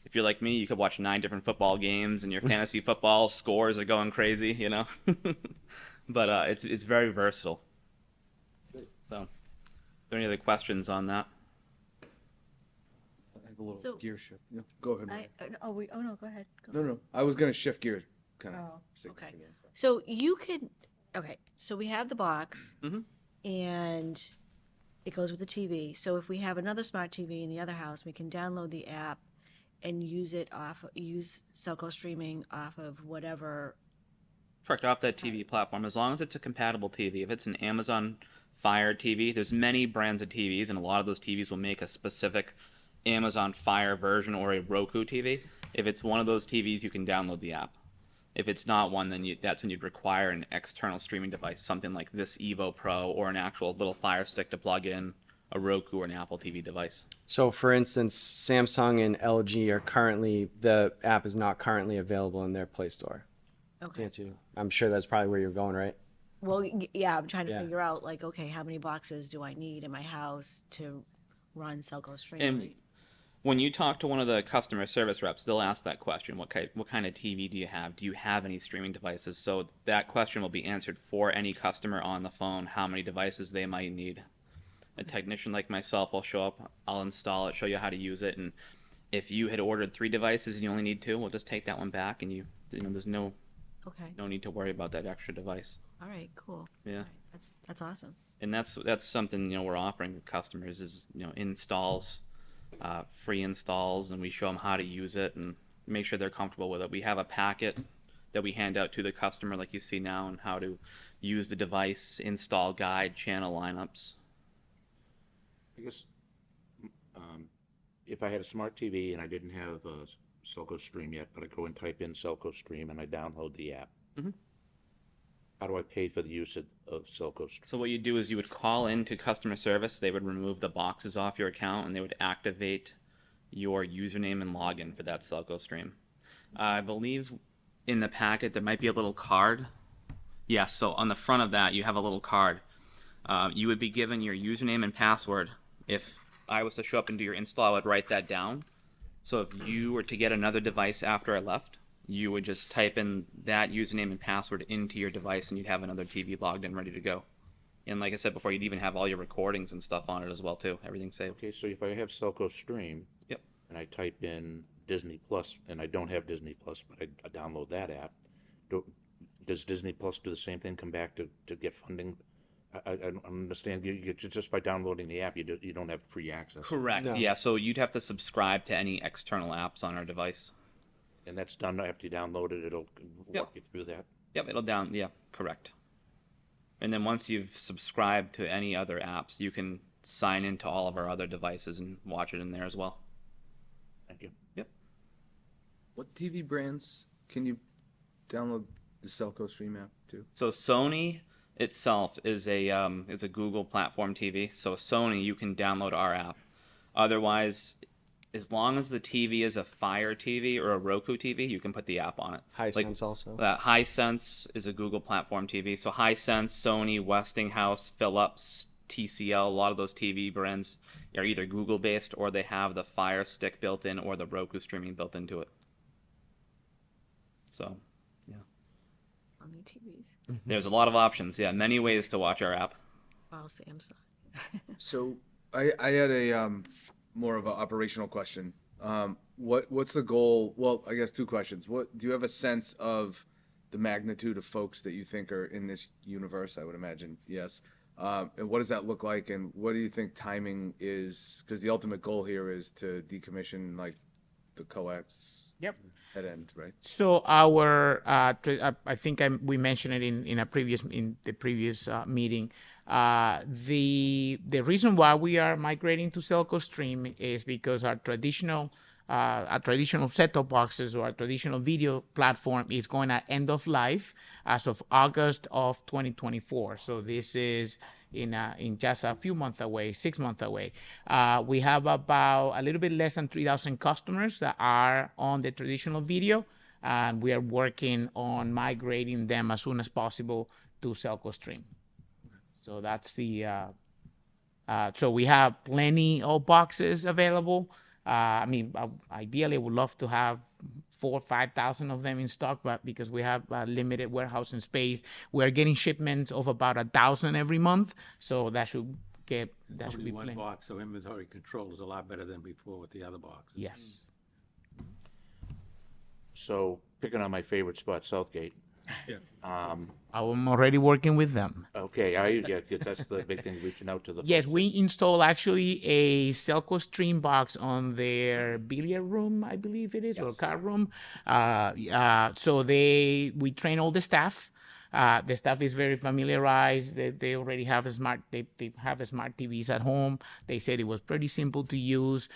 [SPEAKER 3] if you're like me, you could watch 9 different football games and your fantasy football scores are going crazy, you know? But it's very versatile. So, are there any other questions on that?
[SPEAKER 9] I have a little
[SPEAKER 4] So-
[SPEAKER 9] gear shift. Yeah, go ahead. Mike.
[SPEAKER 4] Oh no, go ahead.
[SPEAKER 9] No, I was gonna shift gears, kind of.
[SPEAKER 4] Oh, okay. So you could, okay, so we have the box
[SPEAKER 3] Mhm.
[SPEAKER 4] and it goes with the TV. So if we have another smart TV in the other house, we can download the app and use SELCO streaming off of whatever.
[SPEAKER 3] Correct, off that TV platform, as long as it's a compatible TV. If it's an Amazon Fire TV, there's many brands of TVs, and a lot of those TVs will make a specific Amazon Fire version or a Roku TV. If it's one of those TVs, you can download the app. If it's not one, then that's when you'd require an external streaming device, something like this Evo Pro or an actual little Fire Stick to plug in, a Roku or an Apple TV device.
[SPEAKER 6] So for instance, Samsung and LG are the app is not currently available in their Play Store.
[SPEAKER 4] Okay.
[SPEAKER 6] I'm sure that's probably where you're going, right?
[SPEAKER 4] Well, yeah, I'm trying to
[SPEAKER 6] Yeah.
[SPEAKER 4] figure out like, okay, how many boxes do I need in my house to run SELCO streaming?
[SPEAKER 3] And when you talk to one of the customer service reps, they'll ask that question, what kind of TV do you have? Do you have any streaming devices? So that question will be answered for any customer on the phone, how many devices they might need. A technician like myself will show up, I'll install it, show you how to use it, and if you had ordered 3 devices and you only need 2, we'll just take that one back and there's no
[SPEAKER 4] Okay.
[SPEAKER 3] need to worry about that extra device.
[SPEAKER 4] All right, cool.
[SPEAKER 3] Yeah.
[SPEAKER 4] All right, that's awesome.
[SPEAKER 3] And that's something, you know, we're offering with customers is, you know, installs, free installs, and we show them how to use it and make sure they're comfortable with it. We have a packet that we hand out to the customer, like you see now, on how to use the device, install guide, channel lineups.
[SPEAKER 1] I guess, if I had a smart TV and I didn't have Selco Stream yet, but I go and type in Selco Stream and I download the app,
[SPEAKER 3] Mhm.
[SPEAKER 1] how do I pay for the use of Selco Stream?
[SPEAKER 3] So what you do is you would call into customer service. They would remove the boxes off your account, and they would activate your username and login for that Selco stream. I believe in the packet there might be a little card. Yes, so on the front of that you have a little card. You would be given your username and password. If I was to show up and do your install, I would write that down. So if you were to get another device after I left, you would just type in that username and password into your device, and you'd have another TV logged in, ready to go. And like I said before, you'd even have all your recordings and stuff on it as well too. Everything's saved.
[SPEAKER 1] Okay, so if I have Selco Stream,
[SPEAKER 3] Yep.
[SPEAKER 1] and I type in Disney Plus, and I don't have Disney Plus, but I download that app, does Disney Plus do the same thing? Come back to get funding? I don't understand. You just by downloading the app, you don't have free access,
[SPEAKER 3] Correct.
[SPEAKER 6] No.
[SPEAKER 3] Yeah. So you'd have to subscribe to any external apps on our device.
[SPEAKER 1] and that's done after you download it. It'll walk you through that.
[SPEAKER 3] Yep. It'll down. Yeah. Correct. And then once you've subscribed to any other apps, you can sign into all of our other devices and watch it in there as well.
[SPEAKER 1] Thank you.
[SPEAKER 3] Yep.
[SPEAKER 9] What TV brands can you download the Selco Stream app to?
[SPEAKER 3] So Sony itself is a Google platform TV. So Sony, you can download our app. Otherwise, as long as the TV is a Fire TV or a Roku TV, you can put the app on it.
[SPEAKER 6] Hisense also.
[SPEAKER 3] Hisense is a Google platform TV. So Hisense, Sony, Westinghouse, Philips, TCL, a lot of those TV brands are either Google based or they have the Fire Stick built in or the Roku streaming built into it. So, yeah.
[SPEAKER 4] On the TVs.
[SPEAKER 3] There's a lot of options. Yeah, many ways to watch our app.
[SPEAKER 4] Well, Samsung.
[SPEAKER 9] So I had a more of an operational question. What's the goal? Well, I guess two questions. What do you have a sense of the magnitude of folks that you think are in this universe? I would imagine yes. And what does that look like? And what do you think timing is? Because the ultimate goal here is to decommission like the coax
[SPEAKER 5] Yep.
[SPEAKER 9] head end, right?
[SPEAKER 5] So our, I think we mentioned it in the previous meeting. The reason why we are migrating to Selco Stream is because our traditional set-top boxes or our traditional video platform is going to end of life as of August of 2024. So this is in just a few months away, 6 months away. We have about a little bit less than 3,000 customers that are on the traditional video, and we are working on migrating them as soon as possible to Selco Stream. So that's the. So we have plenty of boxes available. I mean, ideally, would love to have 4,000 or 5,000 of them in stock, but because we have limited warehousing space, we're getting shipments of about 1,000 every month. So that should be
[SPEAKER 2] Only one
[SPEAKER 5] plenty.
[SPEAKER 2] box, so inventory control is a lot better than before with the other boxes.
[SPEAKER 5] Yes.
[SPEAKER 1] So picking on my favorite spot, Southgate.
[SPEAKER 2] Yeah.
[SPEAKER 5] I'm already working with them.
[SPEAKER 1] Okay, that's the big thing, reaching out to the.
[SPEAKER 5] Yes,
[SPEAKER 1] folks.
[SPEAKER 5] we install actually a Selco Stream box on their billiard room, I believe it is, or card room. So we train all the staff. The staff is very familiarized. They already have they have smart TVs at home. They said it was pretty simple to use.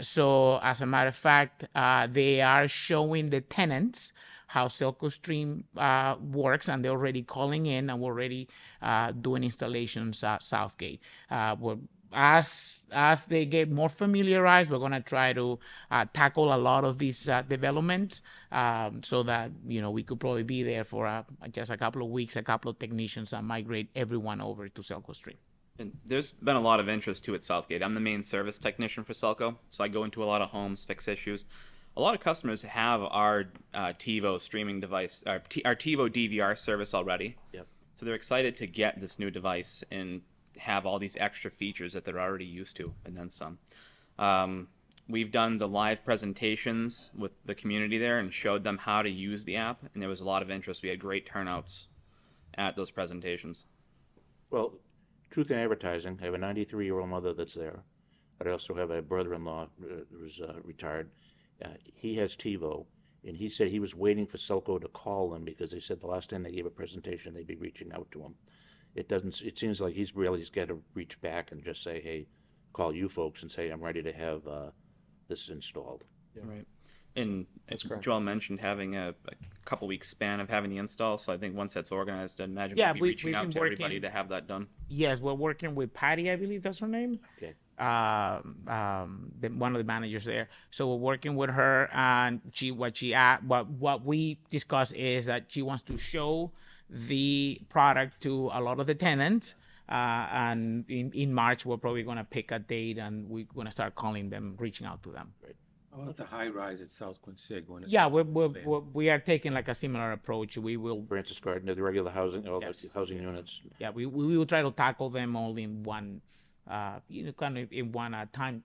[SPEAKER 5] So as a matter of fact, they are showing the tenants how Selco Stream works, and they're already calling in, and we're already doing installations at Southgate. As they get more familiarized, we're going to try to tackle a lot of these developments so that, we could probably be there for just a couple of weeks, a couple of technicians, and migrate everyone over to Selco Stream.
[SPEAKER 3] And there's been a lot of interest too at Southgate. I'm the main service technician for Selco, so I go into a lot of homes, fix issues. A lot of customers have our TiVo streaming device, our TiVo DVR service already.
[SPEAKER 1] Yep.
[SPEAKER 3] So they're excited to get this new device and have all these extra features that they're already used to, and then some. We've done the live presentations with the community there and showed them how to use the app, and there was a lot of interest. We had great turnouts at those presentations.
[SPEAKER 1] Well, truth in advertising, I have a 93-year-old mother that's there, but I also have a brother-in-law who's retired. He has TiVo, and he said he was waiting for Selco to call them because they said the last time they gave a presentation, they'd be reaching out to him. It seems like he's got to reach back and just say, hey, call you folks and say, I'm ready to have this installed.
[SPEAKER 3] Right. And as Joel mentioned, having a couple weeks span of having the install. So I think once that's organized, I imagine
[SPEAKER 5] Yeah,
[SPEAKER 3] we'll be
[SPEAKER 5] we've
[SPEAKER 3] reaching out
[SPEAKER 5] been
[SPEAKER 3] to everybody
[SPEAKER 5] working-
[SPEAKER 3] to have that done.
[SPEAKER 5] Yes, we're working with Patty, I believe that's her name.
[SPEAKER 1] Okay.
[SPEAKER 5] One of the managers there. So we're working with her, and what we discussed is that she wants to show the product to a lot of the tenants. And in March, we're probably going to pick a date, and we're going to start calling them, reaching out to them.
[SPEAKER 2] How about the high rise at South Quincy?
[SPEAKER 5] Yeah, we are taking like a similar approach. We will,
[SPEAKER 1] Francis Garden, the regular housing, all
[SPEAKER 5] Yes.
[SPEAKER 1] the housing units.
[SPEAKER 5] yeah, we will try to tackle them all in one, kind of in one time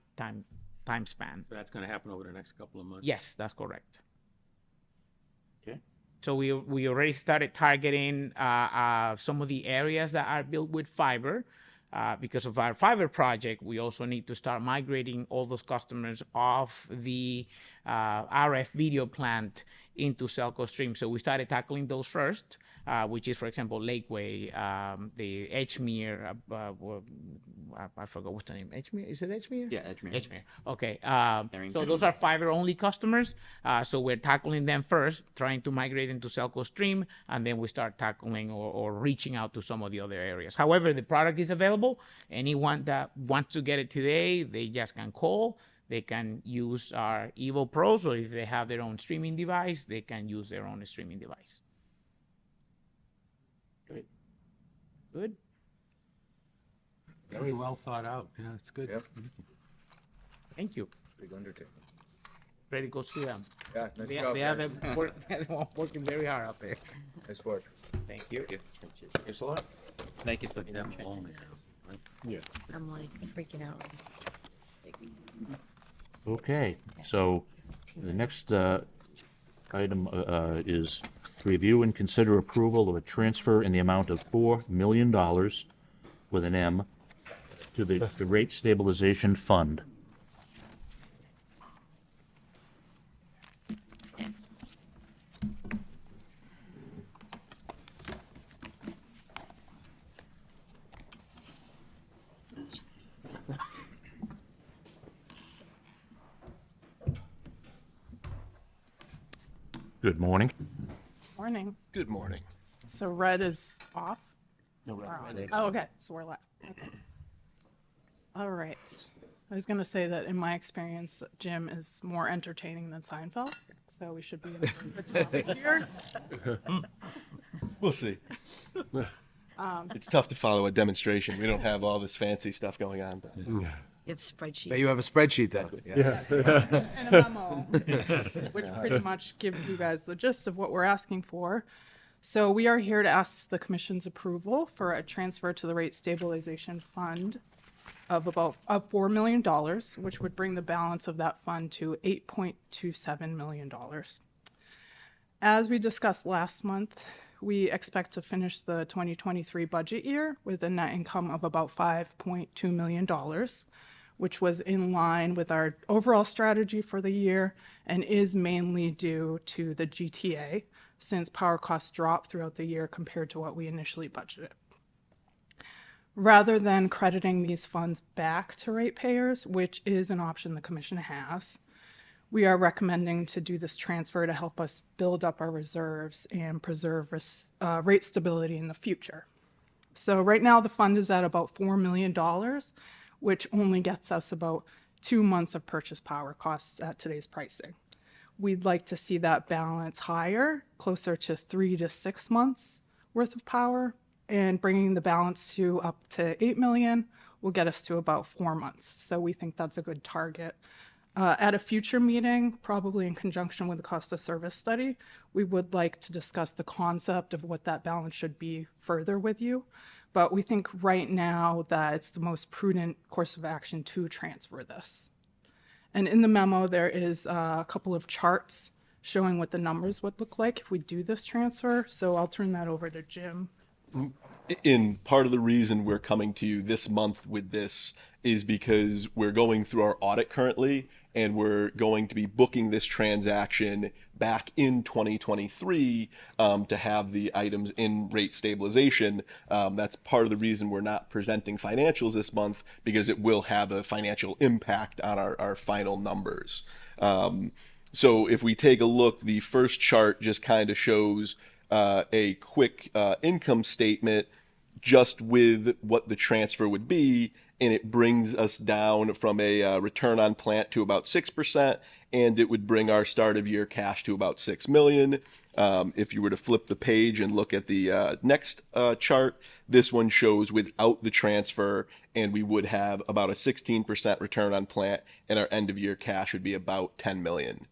[SPEAKER 5] span.
[SPEAKER 2] So that's gonna happen over the next couple of months?
[SPEAKER 5] Yes, that's correct.
[SPEAKER 1] Okay.
[SPEAKER 5] So we already started targeting some of the areas that are built with fiber. Because of our fiber project, we also need to start migrating all those customers off the RF video plant into Selco Stream. So we started tackling those first, which is, for example, Lakeway, the Edgemere, I forgot what's the name, Edgemere? Is it Edgemere?
[SPEAKER 3] Yeah, Edgemere.
[SPEAKER 5] Edgemere. Okay.
[SPEAKER 3] Barrington.
[SPEAKER 5] So those are fiber-only customers. So we're tackling them first, trying to migrate into Selco Stream, and then we start tackling or reaching out to some of the other areas. However, the product is available. Anyone that wants to get it today, they just can call. They can use our Evo Pros, or if they have their own streaming device, they can use their own streaming device.
[SPEAKER 1] Great.
[SPEAKER 5] Good.
[SPEAKER 2] Very well thought out. Yeah, it's good.
[SPEAKER 9] Yep.
[SPEAKER 5] Thank you.
[SPEAKER 9] Big undertaking.
[SPEAKER 5] Ready goes to them.
[SPEAKER 9] Yeah, nice
[SPEAKER 5] They
[SPEAKER 9] job,
[SPEAKER 5] are
[SPEAKER 9] guys.
[SPEAKER 5] working very hard out there.
[SPEAKER 9] Nice work.
[SPEAKER 5] Thank you.
[SPEAKER 1] Thanks a lot.
[SPEAKER 3] Thank you.
[SPEAKER 2] Them only.
[SPEAKER 4] I'm like freaking out.
[SPEAKER 1] Okay, so the next item is to review and consider approval of a transfer in the amount of $4 million with an M to the Rate Stabilization Fund. Good morning.
[SPEAKER 10] Morning.
[SPEAKER 11] Good morning.
[SPEAKER 10] So red is off? No, red. Oh, okay, so we're live. Okay. All right. I was gonna say that in my experience, Jim is more entertaining than Seinfeld, so we should be in a good topic here.
[SPEAKER 11] We'll see. It's tough to follow a demonstration. We don't have all this fancy stuff going on. But
[SPEAKER 4] You have spreadsheet.
[SPEAKER 9] Bet you have a spreadsheet then.
[SPEAKER 10] And a memo, which pretty much gives you guys the gist of what we're asking for. So we are here to ask the commission's approval for a transfer to the rate stabilization fund of $4 million, which would bring the balance of that fund to $8.27 million. As we discussed last month, we expect to finish the 2023 budget year with a net income of about $5.2 million, which was in line with our overall strategy for the year and is mainly due to the GTA, since power costs dropped throughout the year compared to what we initially budgeted. Rather than crediting these funds back to ratepayers, which is an option the commission has, we are recommending to do this transfer to help us build up our reserves and preserve rate stability in the future. So right now the fund is at about $4 million, which only gets us about 2 months of purchase power costs at today's pricing. We'd like to see that balance higher, closer to 3 to 6 months worth of power, and bringing the balance to up to 8 million will get us to about 4 months. So we think that's a good target. At a future meeting, probably in conjunction with the cost of service study, we would like to discuss the concept of what that balance should be further with you. But we think right now that it's the most prudent course of action to transfer this. And in the memo, there is a couple of charts showing what the numbers would look like if we do this transfer. So I'll turn that over to Jim
[SPEAKER 11] in part of the reason we're coming to you this month with this is because we're going through our audit currently, and we're going to be booking this transaction back in 2023 to have the items in rate stabilization. That's part of the reason we're not presenting financials this month, because it will have a financial impact on our final numbers. So if we take a look, the first chart just kind of shows a quick income statement just with what the transfer would be, and it brings us down from a return on plant to about 6%, and it would bring our start of year cash to about 6 million. If you were to flip the page and look at the next chart, this one shows without the transfer, and we would have about a 16% return on plant, and our end of year cash would be about 10 million.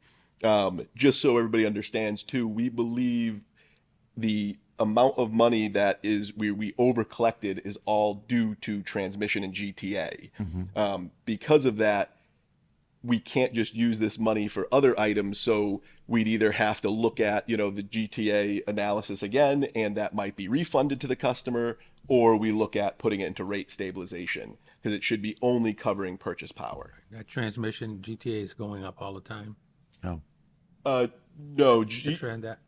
[SPEAKER 11] Just so everybody understands too, we believe the amount of money that is we over collected is all due to transmission and GTA. Because of that, we can't just use this money for other items, so we'd either have to look at, the GTA analysis again, and that might be refunded to the customer, or we look at putting it into rate stabilization, because it should be only covering purchase power.
[SPEAKER 2] That transmission GTA is going up all the time.
[SPEAKER 1] No.
[SPEAKER 11] No,
[SPEAKER 2] The trend that.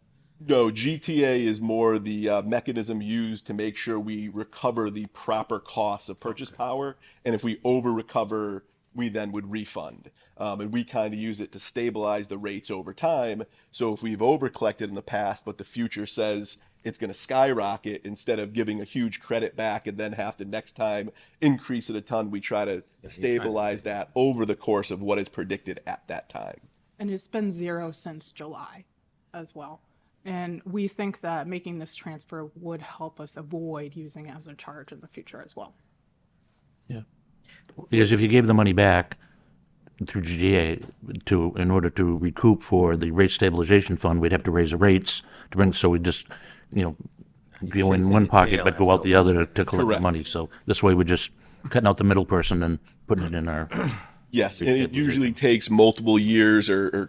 [SPEAKER 11] No, GTA is more the mechanism used to make sure we recover the proper cost of purchase power. And if we over recover, we then would refund. And we kind of use it to stabilize the rates over time. So if we've over collected in the past, but the future says it's going to skyrocket, instead of giving a huge credit back and then have to next time increase it a ton, we try to stabilize that over the course of what is predicted at that time.
[SPEAKER 10] And it's been zero since July as well. And we think that making this transfer would help us avoid using it as a charge in the future as well.
[SPEAKER 1] Yeah. Because if you gave the money back through GDA in order to recoup for the rate stabilization fund, we'd have to raise the rates to bring, so we just, go in one pocket but go out the other to collect the money. So this way we're just cutting out the middle person and putting it in our.
[SPEAKER 11] Yes, and it usually takes multiple years, or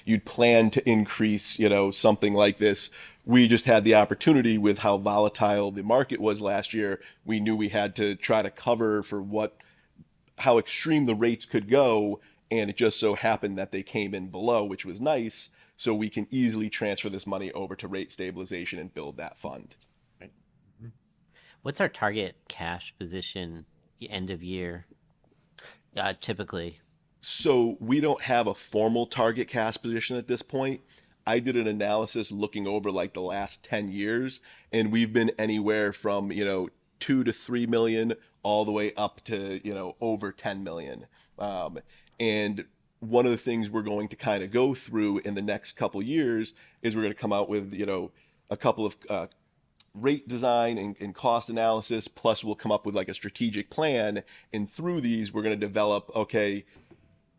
[SPEAKER 11] you'd plan to increase, something like this. We just had the opportunity with how volatile the market was last year. We knew we had to try to cover for how extreme the rates could go, and it just so happened that they came in below, which was nice, so we can easily transfer this money over to rate stabilization and build that fund.
[SPEAKER 7] What's our target cash position end of year? Typically.
[SPEAKER 11] So we don't have a formal target cash position at this point. I did an analysis looking over like the last 10 years, and we've been anywhere from, 2 to 3 million all the way up to, over 10 million. And one of the things we're going to kind of go through in the next couple years is we're going to come out with, a couple of rate design and cost analysis, plus we'll come up with like a strategic plan, and through these we're going to develop, okay,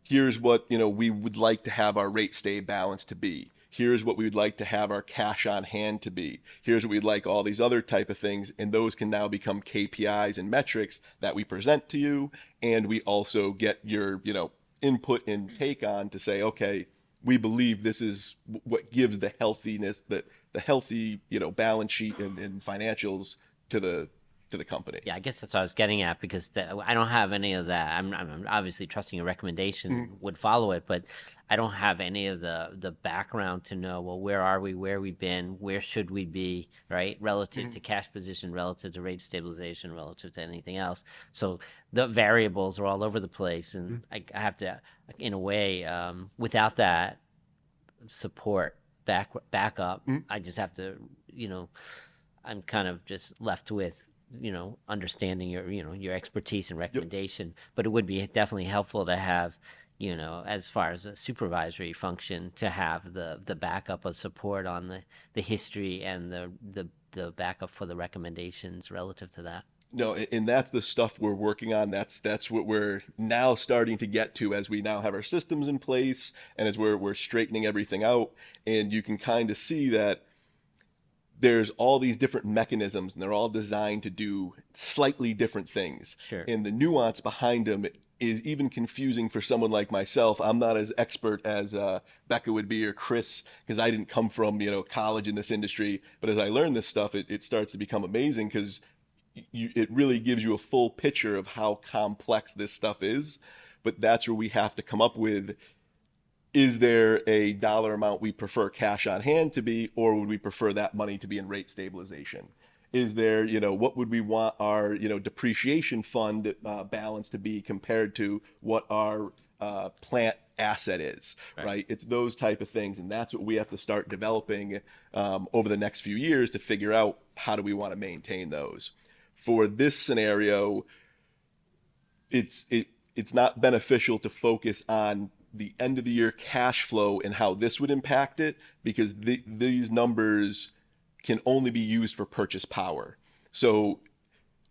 [SPEAKER 11] here's what we would like to have our rate stay balance to be, here's what we would like to have our cash on hand to be, here's what we'd like all these other type of things, and those can now become KPIs and metrics that we present to you, and we also get your input and take on to say, okay, we believe this is what gives the healthiness, the healthy, balance sheet and financials to the company.
[SPEAKER 7] Yeah, I guess that's what I was getting at, because I don't have any of that. I'm obviously trusting a recommendation would follow it, but I don't have any of the background to know, well, where are we, where we've been, where should we be, right? Relative to cash position, relative to rate stabilization, relative to anything else. So the variables are all over the place, and I have to, in a way, without that support, backup, I just have to, I'm kind of just left with, understanding your expertise and recommendation. But it would be definitely helpful to have, as far as a supervisory function, to have the backup of support on the history and the backup for the recommendations relative to that.
[SPEAKER 11] No, and that's the stuff we're working on. That's what we're now starting to get to as we now have our systems in place, and as we're straightening everything out. And you can kind of see that there's all these different mechanisms and they're all designed to do slightly different things.
[SPEAKER 7] Sure.
[SPEAKER 11] And the nuance behind them is even confusing for someone like myself. I'm not as expert as Becca would be or Chris, because I didn't come from, college in this industry. But as I learn this stuff, it starts to become amazing, because it really gives you a full picture of how complex this stuff is. But that's where we have to come up with, is there a dollar amount we prefer cash on hand to be, or would we prefer that money to be in rate stabilization? Is there, what would we want our, depreciation fund balance to be compared to what our plant asset is, right? It's those type of things. And that's what we have to start developing over the next few years to figure out, how do we want to maintain those. For this scenario, it's not beneficial to focus on the end of the year cash flow and how this would impact it, because these numbers can only be used for purchase power. So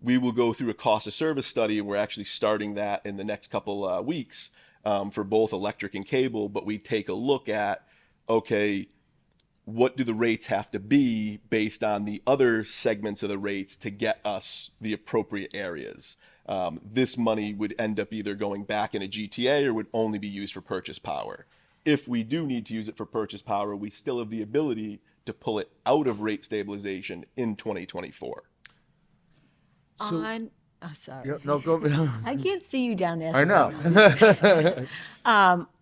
[SPEAKER 11] we will go through a cost of service study, and we're actually starting that in the next couple weeks for both electric and cable. But we take a look at, okay, what do the rates have to be based on the other segments of the rates to get us the appropriate areas. This money would end up either going back in a GTA or would only be used for purchase power. If we do need to use it for purchase power, we still have the ability to pull it out of rate stabilization in 2024.
[SPEAKER 4] Oh, sorry.
[SPEAKER 9] Yeah, no, go.
[SPEAKER 4] I can't see you down there.
[SPEAKER 9] I know.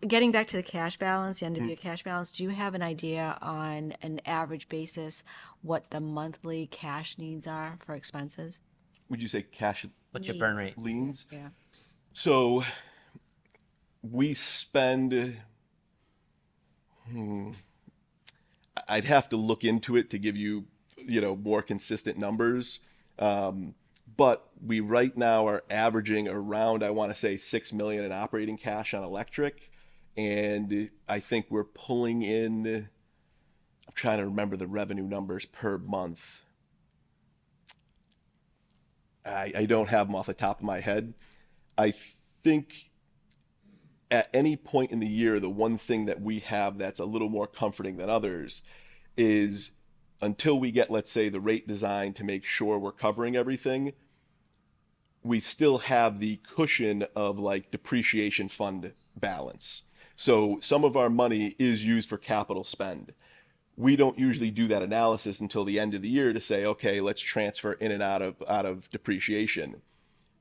[SPEAKER 4] Getting back to the cash balance, the end of your cash balance, do you have an idea on an average basis what the monthly cash needs are for expenses?
[SPEAKER 11] Would you say cash
[SPEAKER 7] What's your burn rate?
[SPEAKER 11] liens?
[SPEAKER 4] Yeah.
[SPEAKER 11] So we spend, I'd have to look into it to give you, more consistent numbers. But we right now are averaging around, I want to say, 6 million in operating cash on electric. And I think we're pulling in, I'm trying to remember the revenue numbers per month. I don't have them off the top of my head. I think at any point in the year, the one thing that we have that's a little more comforting than others is, until we get, let's say, the rate design to make sure we're covering everything, we still have the cushion of like depreciation fund balance. So some of our money is used for capital spend. We don't usually do that analysis until the end of the year to say, okay, let's transfer in and out of depreciation.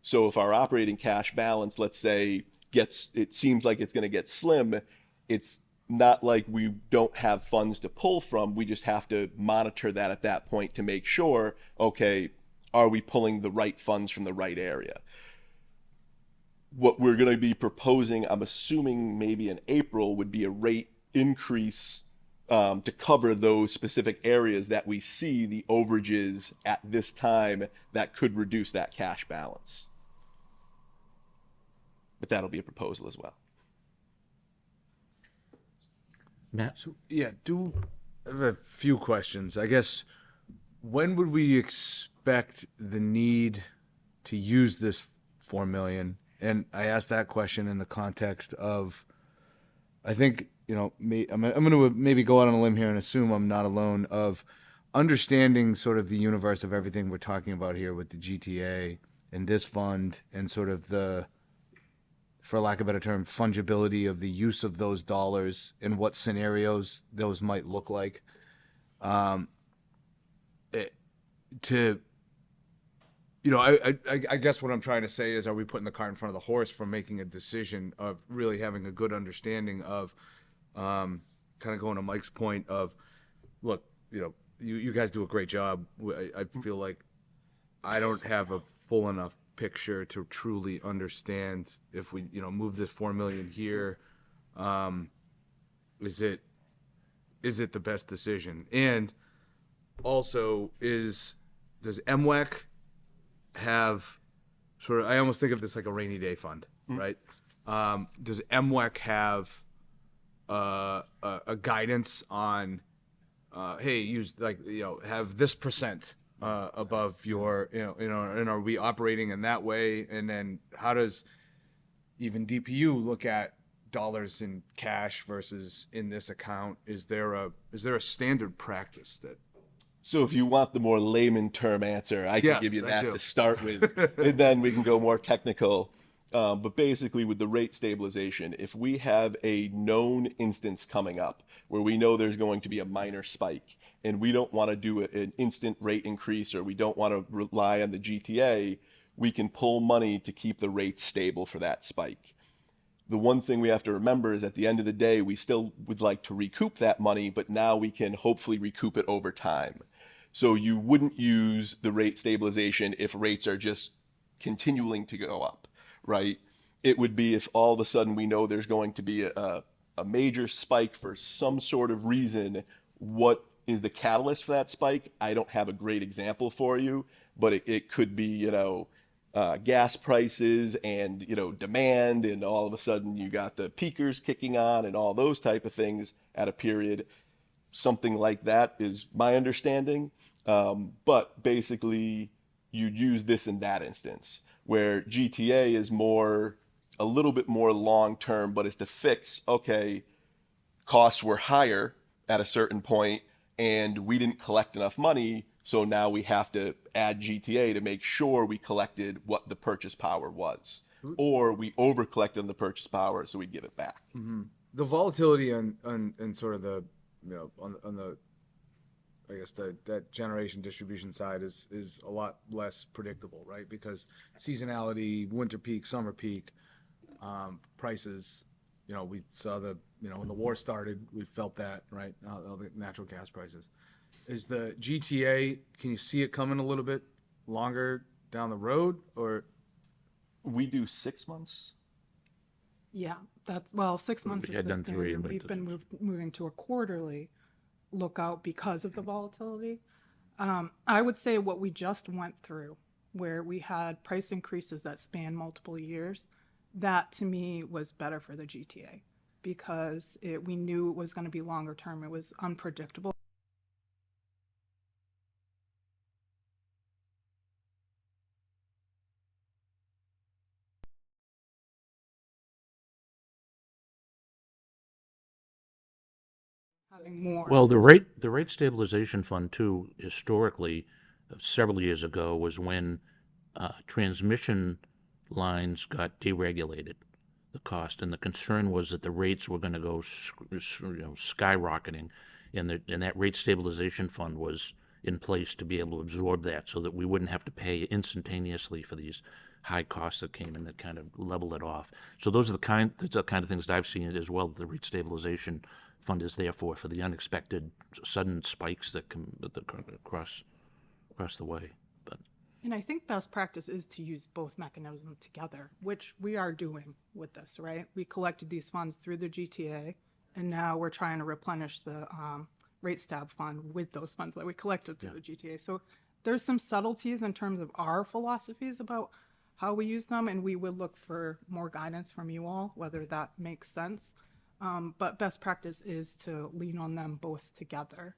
[SPEAKER 11] So if our operating cash balance, let's say, it seems like it's going to get slim, it's not like we don't have funds to pull from. We just have to monitor that at that point to make sure, okay, are we pulling the right funds from the right area? What we're going to be proposing, I'm assuming maybe in April, would be a rate increase to cover those specific areas that we see the overages at this time that could reduce that cash balance. But that'll be a proposal as well.
[SPEAKER 1] Matt?
[SPEAKER 9] So yeah, I have a few questions. I guess, when would we expect the need to use this 4 million? And I asked that question in the context of, I think, I'm going to maybe go out on a limb here and assume I'm not alone, of understanding sort of the universe of everything we're talking about here with the GTA and this fund, and sort of the, for lack of a better term, fungibility of the use of those dollars and what scenarios those might look like. I guess what I'm trying to say is, are we putting the cart in front of the horse from making a decision of really having a good understanding of, kind of going to Mike's point of, look, you guys do a great job. I feel like I don't have a full enough picture to truly understand if we, move this 4 million here, is it the best decision? And also, does MWEC have sort of, I almost think of this like a rainy day fund, right? Does MWEC have a guidance on, hey, use have this percent above your, and are we operating in that way? And then how does even DPU look at dollars in cash versus in this account? Is there a standard practice that?
[SPEAKER 11] So if you want the more layman term answer, I can
[SPEAKER 9] Yes,
[SPEAKER 11] give you
[SPEAKER 9] I
[SPEAKER 11] that
[SPEAKER 9] do.
[SPEAKER 11] to start with, and then we can go more technical. But basically, with the rate stabilization, if we have a known instance coming up where we know there's going to be a minor spike, and we don't want to do an instant rate increase, or we don't want to rely on the GTA, we can pull money to keep the rate stable for that spike. The one thing we have to remember is at the end of the day, we still would like to recoup that money, but now we can hopefully recoup it over time. So you wouldn't use the rate stabilization if rates are just continuing to go up, right? It would be if all of a sudden we know there's going to be a major spike for some sort of reason. What is the catalyst for that spike? I don't have a great example for you, but it could be, gas prices and, demand, and all of a sudden you got the peakers kicking on and all those type of things at a period. Something like that is my understanding. But basically, you'd use this in that instance, where GTA is a little bit more long term, but it's to fix, okay, costs were higher at a certain point and we didn't collect enough money. So now we have to add GTA to make sure we collected what the purchase power was, or we over collected on the purchase power, so we give it back.
[SPEAKER 9] The volatility on sort of the, on the, I guess that generation distribution side is a lot less predictable, right? Because seasonality, winter peak, summer peak, prices, we saw when the war started, we felt that, right? All the natural gas prices. Is the GTA, can you see it coming a little bit longer down the road, or?
[SPEAKER 11] We do 6 months.
[SPEAKER 10] Yeah, 6 months
[SPEAKER 1] We
[SPEAKER 10] is
[SPEAKER 1] had
[SPEAKER 10] the
[SPEAKER 1] done 3,
[SPEAKER 10] standard.
[SPEAKER 1] but
[SPEAKER 10] We've been moving to a quarterly lookout because of the volatility. I would say what we just went through, where we had price increases that span multiple years, that to me was better for the GTA because we knew it was going to be longer term. It was unpredictable. Having more.
[SPEAKER 1] Well, the rate stabilization fund too, historically, several years ago, was when transmission lines got deregulated, the cost, and the concern was that the rates were going to go, skyrocketing, and that rate stabilization fund was in place to be able to absorb that, so that we wouldn't have to pay instantaneously for these high costs that came in that kind of leveled it off. So that's the kind of things that I've seen as well. The rate stabilization fund is there for the unexpected sudden spikes that come across the way. But
[SPEAKER 10] And I think best practice is to use both mechanisms together, which we are doing with this, right? We collected these funds through the GTA, and now we're trying to replenish the rate stab fund with those funds that we collected through the GTA. So there's some subtleties in terms of our philosophies about how we use them, and we would look for more guidance from you all, whether that makes sense. But best practice is to lean on them both together.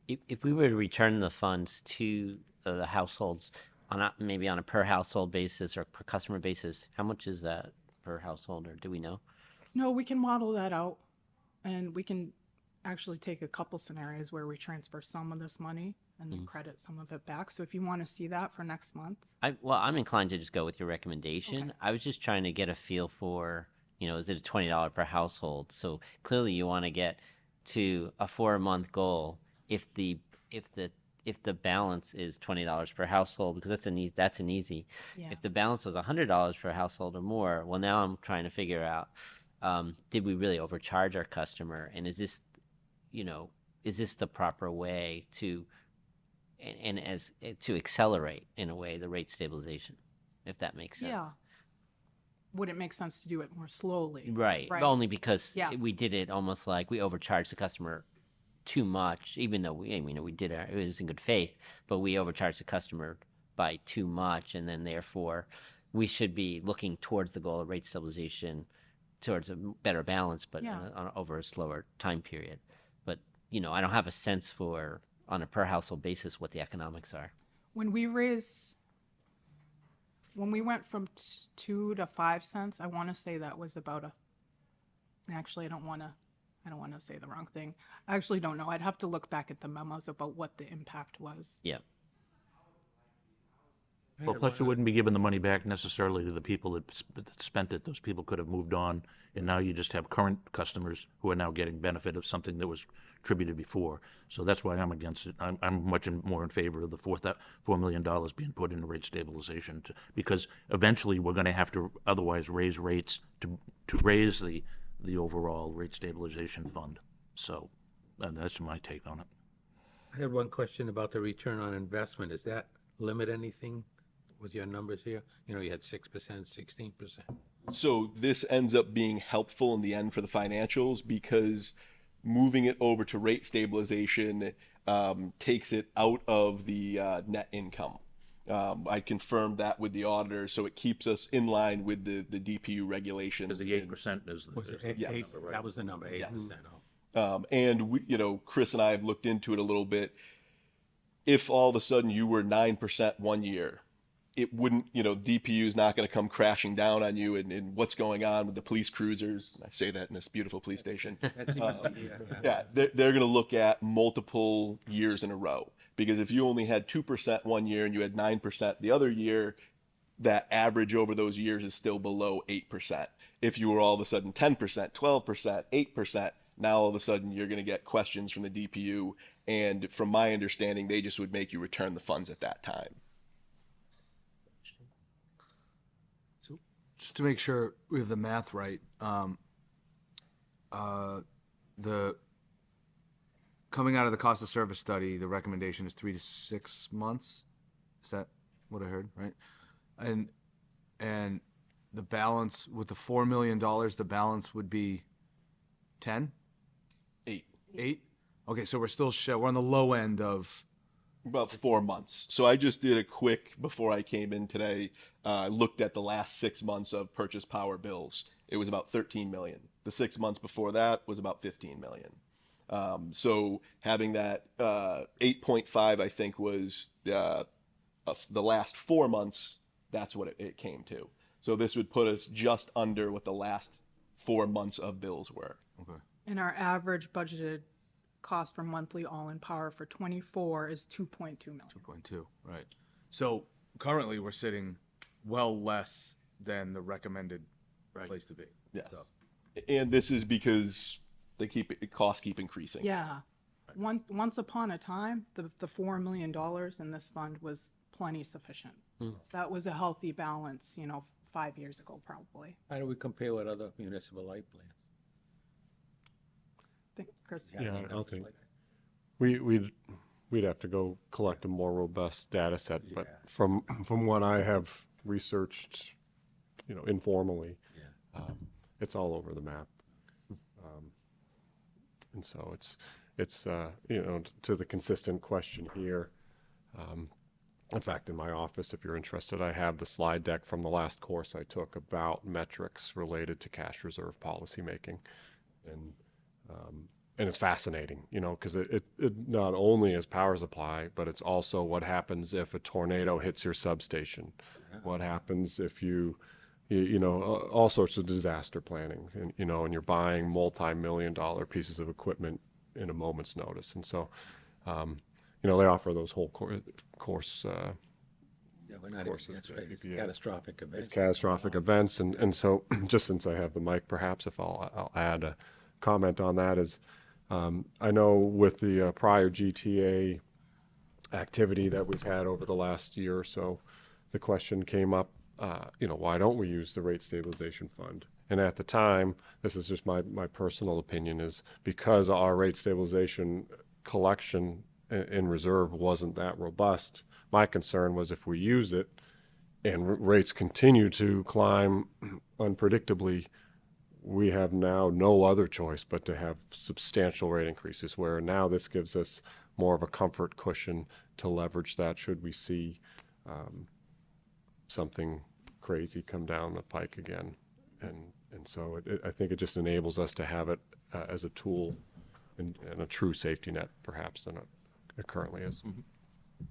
[SPEAKER 7] If we were to return the funds to the households maybe on a per household basis or per customer basis, how much is that per household, or do we know?
[SPEAKER 10] No, we can model that out, and we can actually take a couple scenarios where we transfer some of this money and then credit some of it back. So if you want to see that for next month.
[SPEAKER 7] I'm inclined to just go with your recommendation.
[SPEAKER 10] Okay.
[SPEAKER 7] I was just trying to get a feel for, is it a $20 per household? So clearly you want to get to a 4-month goal if the balance is $20 per household, because that's an easy.
[SPEAKER 10] Yeah.
[SPEAKER 7] If the balance was $100 per household or more, well, now I'm trying to figure out, did we really overcharge our customer, and is this the proper way to accelerate in a way the rate stabilization, if that makes sense?
[SPEAKER 10] Yeah. Would it make sense to do it more slowly?
[SPEAKER 7] Right.
[SPEAKER 10] Right.
[SPEAKER 7] Only because
[SPEAKER 10] Yeah.
[SPEAKER 7] we did it almost like we overcharged the customer too much, even though we did it was in good faith, but we overcharged the customer by too much, and then therefore we should be looking towards the goal of rate stabilization, towards a better balance, but over a slower time period. But I don't have a sense for, on a per household basis, what the economics are.
[SPEAKER 10] When we went from 2 to 5 cents, I want to say that was about actually, I don't want to I don't want to say the wrong thing. I actually don't know. I'd have to look back at the memos about what the impact was.
[SPEAKER 7] Yeah.
[SPEAKER 1] Well, plus you wouldn't be giving the money back necessarily to the people that spent it. Those people could have moved on, and now you just have current customers who are now getting benefit of something that was attributed before. So that's why I'm against it. I'm much more in favor of the $4 million being put into rate stabilization, because eventually we're going to have to otherwise raise rates to raise the overall rate stabilization fund. So that's my take on it.
[SPEAKER 2] I had one question about the return on investment. Does that limit anything with your numbers here? You know, you had 6%, 16%.
[SPEAKER 11] So this ends up being helpful in the end for the financials because moving it over to rate stabilization takes it out of the net income. I confirmed that with the auditor, so it keeps us in line with the DPU regulations.
[SPEAKER 1] Because the 8% is the
[SPEAKER 2] Was it eight?
[SPEAKER 11] Yes.
[SPEAKER 2] That was the number, 8%.
[SPEAKER 11] Yes.
[SPEAKER 2] Oh.
[SPEAKER 11] And we, Chris and I have looked into it a little bit. If all of a sudden you were 9% one year, it wouldn't, DPU is not going to come crashing down on you and what's going on with the police cruisers. I say that in this beautiful police station.
[SPEAKER 2] That's easy,
[SPEAKER 11] Yeah, they're going to look at multiple years in a row, because if you only had 2% one year and you had 9% the other year, that average over those years is still below 8%. If you were all of a sudden 10%, 12%, 8%, now all of a sudden you're going to get questions from the DPU. And from my understanding, they just would make you return the funds at that time.
[SPEAKER 9] Just to make sure we have the math right, the coming out of the cost of service study, the recommendation is 3 to 6 months. Is that what I heard, right? And the balance with the $4 million, the balance would be 10?
[SPEAKER 11] 8.
[SPEAKER 9] 8? Okay, so we're still we're on the low end of
[SPEAKER 11] About 4 months. So I just did a quick, before I came in today, looked at the last 6 months of purchase power bills. It was about 13 million. The 6 months before that was about 15 million. So having that 8.5, I think, was the last 4 months, that's what it came to. So this would put us just under what the last 4 months of bills were.
[SPEAKER 9] okay.
[SPEAKER 10] And our average budgeted cost for monthly all-in power for 24 is 2.2 million.
[SPEAKER 9] 2.2, right. So currently we're sitting well less than the recommended place to be.
[SPEAKER 11] Yes.
[SPEAKER 9] So,
[SPEAKER 11] And this is because costs keep increasing.
[SPEAKER 10] Yeah. Once upon a time, the $4 million in this fund was plenty sufficient. That was a healthy balance, 5 years ago, probably.
[SPEAKER 2] How do we compare with other municipal light plants?
[SPEAKER 10] I think Chris.
[SPEAKER 12] Yeah, I'll take. We'd have to go collect a more robust data set, but from what I have researched, informally, it's all over the map. And so it's to the consistent question here. In fact, in my office, if you're interested, I have the slide deck from the last course I took about metrics related to cash reserve policymaking, and it's fascinating, because it not only is power supply, but it's also what happens if a tornado hits your substation, what happens if all sorts of disaster planning, and and you're buying multi-million-dollar pieces of equipment in a moment's notice, and so. They offer those whole course.
[SPEAKER 2] Yeah, we're not, that's right, it's catastrophic events.
[SPEAKER 12] It's catastrophic events, and so just since I have the mic, perhaps if I'll add a comment on that is, I know with the prior GTA activity that we've had over the last year or so, the question came up, why don't we use the rate stabilization fund? And at the time, this is just my personal opinion, is because our rate stabilization collection in reserve wasn't that robust. My concern was if we used it and rates continue to climb unpredictably, we have now no other choice but to have substantial rate increases, where now this gives us more of a comfort cushion to leverage that should we see something crazy come down the pike again. And so I think it just enables us to have it as a tool and a true safety net, perhaps, than it currently is.
[SPEAKER 10] Mm-hmm.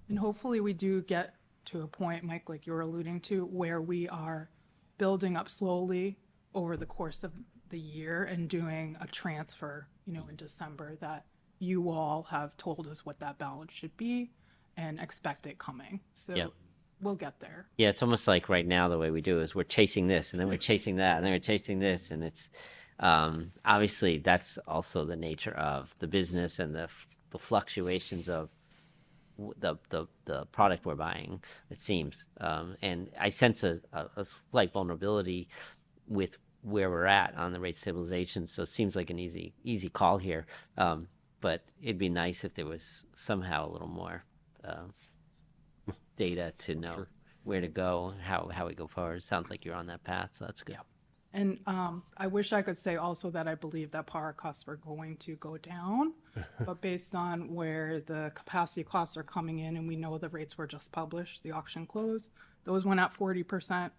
[SPEAKER 10] And hopefully we do get to a point, Mike, like you were alluding to, where we are building up slowly over the course of the year and doing a transfer, in December, that you all have told us what that balance should be and expect it coming. So
[SPEAKER 7] Yep.
[SPEAKER 10] we'll get there.
[SPEAKER 7] Yeah, it's almost like right now the way we do is we're chasing this and then we're chasing that and then we're chasing this, and it's obviously that's also the nature of the business and the fluctuations of the product we're buying, it seems, and I sense a slight vulnerability with where we're at on the rate stabilization. So it seems like an easy call here, but it'd be nice if there was somehow a little more data to know where to go, how we go forward. It sounds like you're on that path, so that's good.
[SPEAKER 10] And I wish I could say also that I believe that power costs were going to go down, but based on where the capacity costs are coming in, and we know the rates were just published, the auction close, those went up 40%.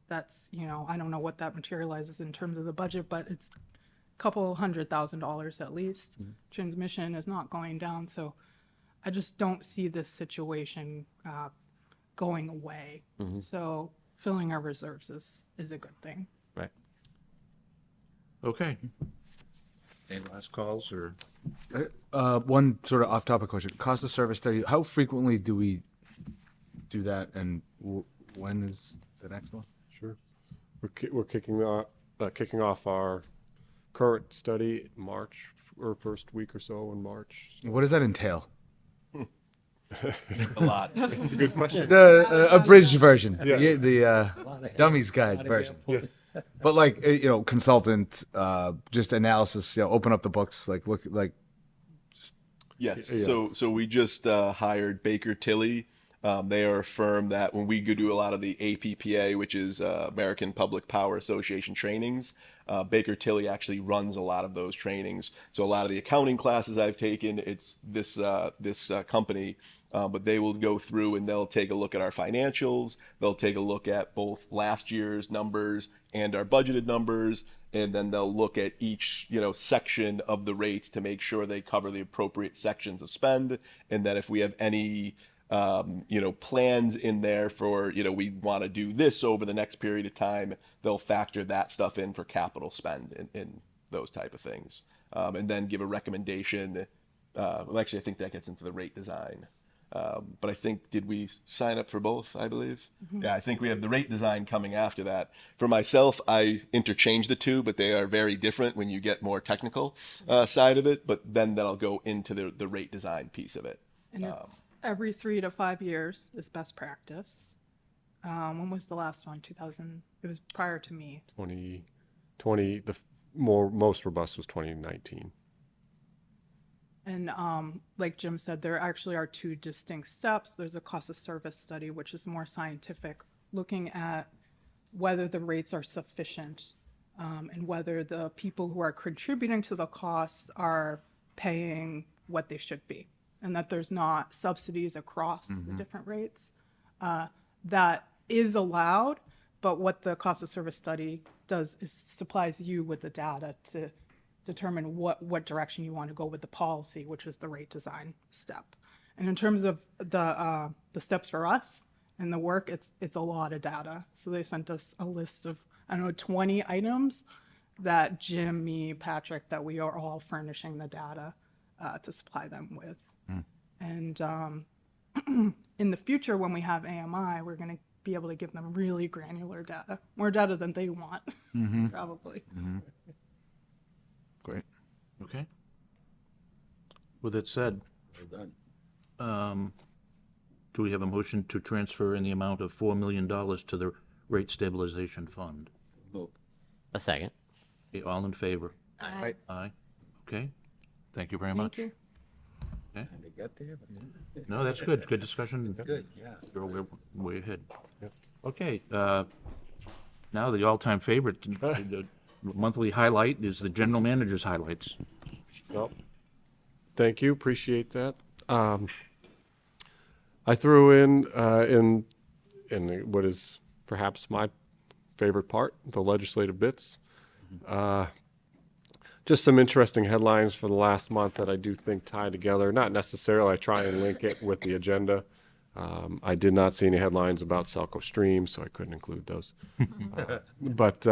[SPEAKER 10] That's, I don't know what that materializes in terms of the budget, but it's a couple $100,000 at least. Transmission is not going down, so I just don't see this situation going away. So filling our reserves is a good thing.
[SPEAKER 7] Right.
[SPEAKER 1] Okay. Any last calls or?
[SPEAKER 9] One sort of off-topic question. Cost of service study. How frequently do we do that, and when is the next one?
[SPEAKER 12] Sure. We're kicking off our current study March, or first week or so in March.
[SPEAKER 9] What does that entail?
[SPEAKER 11] A lot.
[SPEAKER 12] Good question.
[SPEAKER 9] The abridged version, the dummies guide version. But like consultant, just analysis. Open up the books, look.
[SPEAKER 11] Yes.
[SPEAKER 12] Yes.
[SPEAKER 11] So we just hired Baker Tilly. They are a firm that when we go do a lot of the APPA, which is American Public Power Association trainings, Baker Tilly actually runs a lot of those trainings. So a lot of the accounting classes I've taken, it's this company, but they will go through and they'll take a look at our financials. They'll take a look at both last year's numbers and our budgeted numbers, and then they'll look at each section of the rates to make sure they cover the appropriate sections of spend, and that if we have any plans in there for, we want to do this over the next period of time, they'll factor that stuff in for capital spend in those type of things. And then give a recommendation. Well, actually, I think that gets into the rate design. But I think, did we sign up for both, I believe? Yeah, I think we have the rate design coming after that. For myself, I interchange the two, but they are very different when you get more technical side of it. But then that'll go into the rate design piece of it.
[SPEAKER 10] And it's every 3 to 5 years is best practice. When was the last one? 2000. It was prior to me.
[SPEAKER 12] 2020. The most robust was 2019.
[SPEAKER 10] And like Jim said, there actually are 2 distinct steps. There's a cost of service study, which is more scientific, looking at whether the rates are sufficient and whether the people who are contributing to the costs are paying what they should be, and that there's not subsidies across the different rates. That is allowed, but what the cost of service study does is supplies you with the data to determine what direction you want to go with the policy, which is the rate design step. And in terms of the steps for us and the work, it's a lot of data. So they sent us a list of, 20 items that Jim, me, Patrick, that we are all furnishing the data to supply them with. And in the future, when we have AMI, we're going to be able to give them really granular data, more data than they want, probably.
[SPEAKER 9] Great.
[SPEAKER 1] Okay. With that said, do we have a motion to transfer in the amount of $4 million to the rate stabilization fund?
[SPEAKER 7] A second.
[SPEAKER 1] Okay, all in favor?
[SPEAKER 10] Aye.
[SPEAKER 1] Aye. Okay. Thank you very much.
[SPEAKER 10] Thank you.
[SPEAKER 1] Okay.
[SPEAKER 2] Kind of got there, but
[SPEAKER 1] No, that's good. Good discussion.
[SPEAKER 2] good, yeah.
[SPEAKER 1] We're way ahead. Okay. Now the all-time favorite, the monthly highlight is the general manager's highlights.
[SPEAKER 12] Well, thank you. Appreciate that. I threw in what is perhaps my favorite part, the legislative bits. Just some interesting headlines for the last month that I do think tie together. Not necessarily I try and link it with the agenda. I did not see any headlines about SELCO Stream, so I couldn't include those. But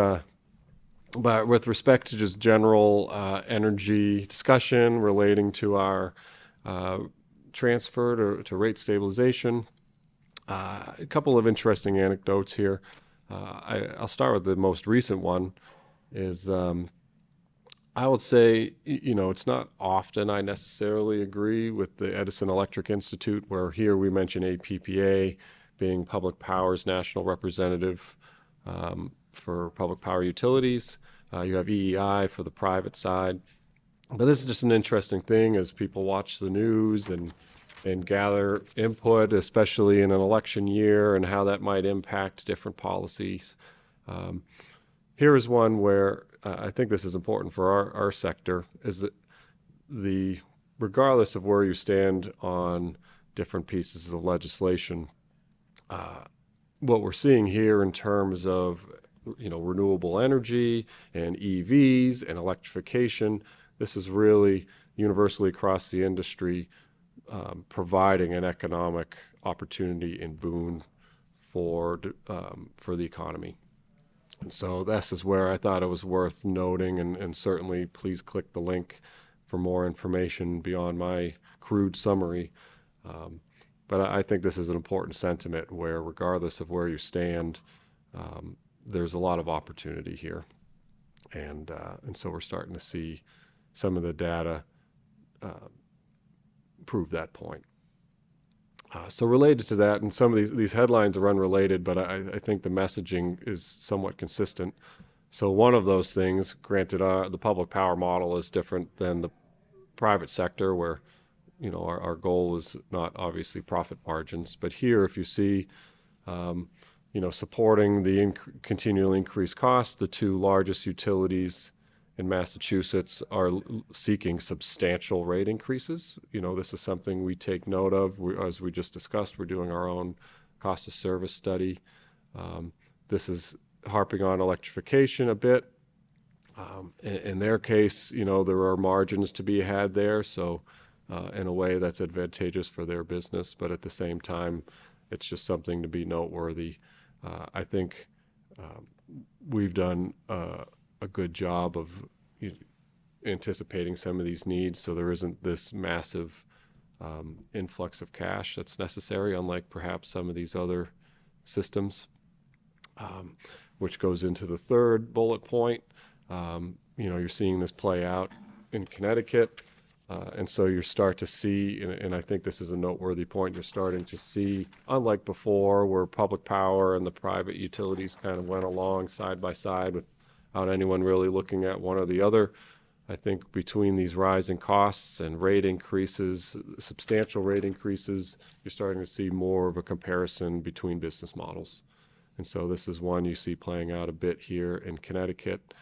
[SPEAKER 12] But with respect to just general energy discussion relating to our transfer to rate stabilization, a couple of interesting anecdotes here. I'll start with the most recent one. Is I would say, it's not often I necessarily agree with the Edison Electric Institute, where here we mention APPA being Public Power's national representative for public power utilities. You have EEI for the private side. But this is just an interesting thing as people watch the news and gather input, especially in an election year, and how that might impact different policies. Here is one where I think this is important for our sector, is that regardless of where you stand on different pieces of legislation, what we're seeing here in terms of renewable energy and EVs and electrification, this is really universally across the industry providing an economic opportunity and boon for the economy. And so this is where I thought it was worth noting, and certainly please click the link for more information beyond my crude summary. But I think this is an important sentiment where, regardless of where you stand, there's a lot of opportunity here. And so we're starting to see some of the data prove that point. So related to that, and some of these headlines are unrelated, but I think the messaging is somewhat consistent. So one of those things, granted, the public power model is different than the private sector, where our goal is not obviously profit margins. But here, if you see, supporting the continually increased costs, the two largest utilities in Massachusetts are seeking substantial rate increases. This is something we take note of. As we just discussed, we're doing our own cost of service study. This is harping on electrification a bit. In their case, there are margins to be had there. So in a way that's advantageous for their business, but at the same time, it's just something to be noteworthy. I think we've done a good job of anticipating some of these needs, so there isn't this massive influx of cash that's necessary, unlike perhaps some of these other systems, which goes into the third bullet point. You're seeing this play out in Connecticut, and so you start to see, and I think this is a noteworthy point, you're starting to see, unlike before, where public power and the private utilities kind of went along side by side without anyone really looking at one or the other. I think between these rising costs and rate increases, substantial rate increases, you're starting to see more of a comparison between business models. And so this is one you see playing out a bit here in Connecticut,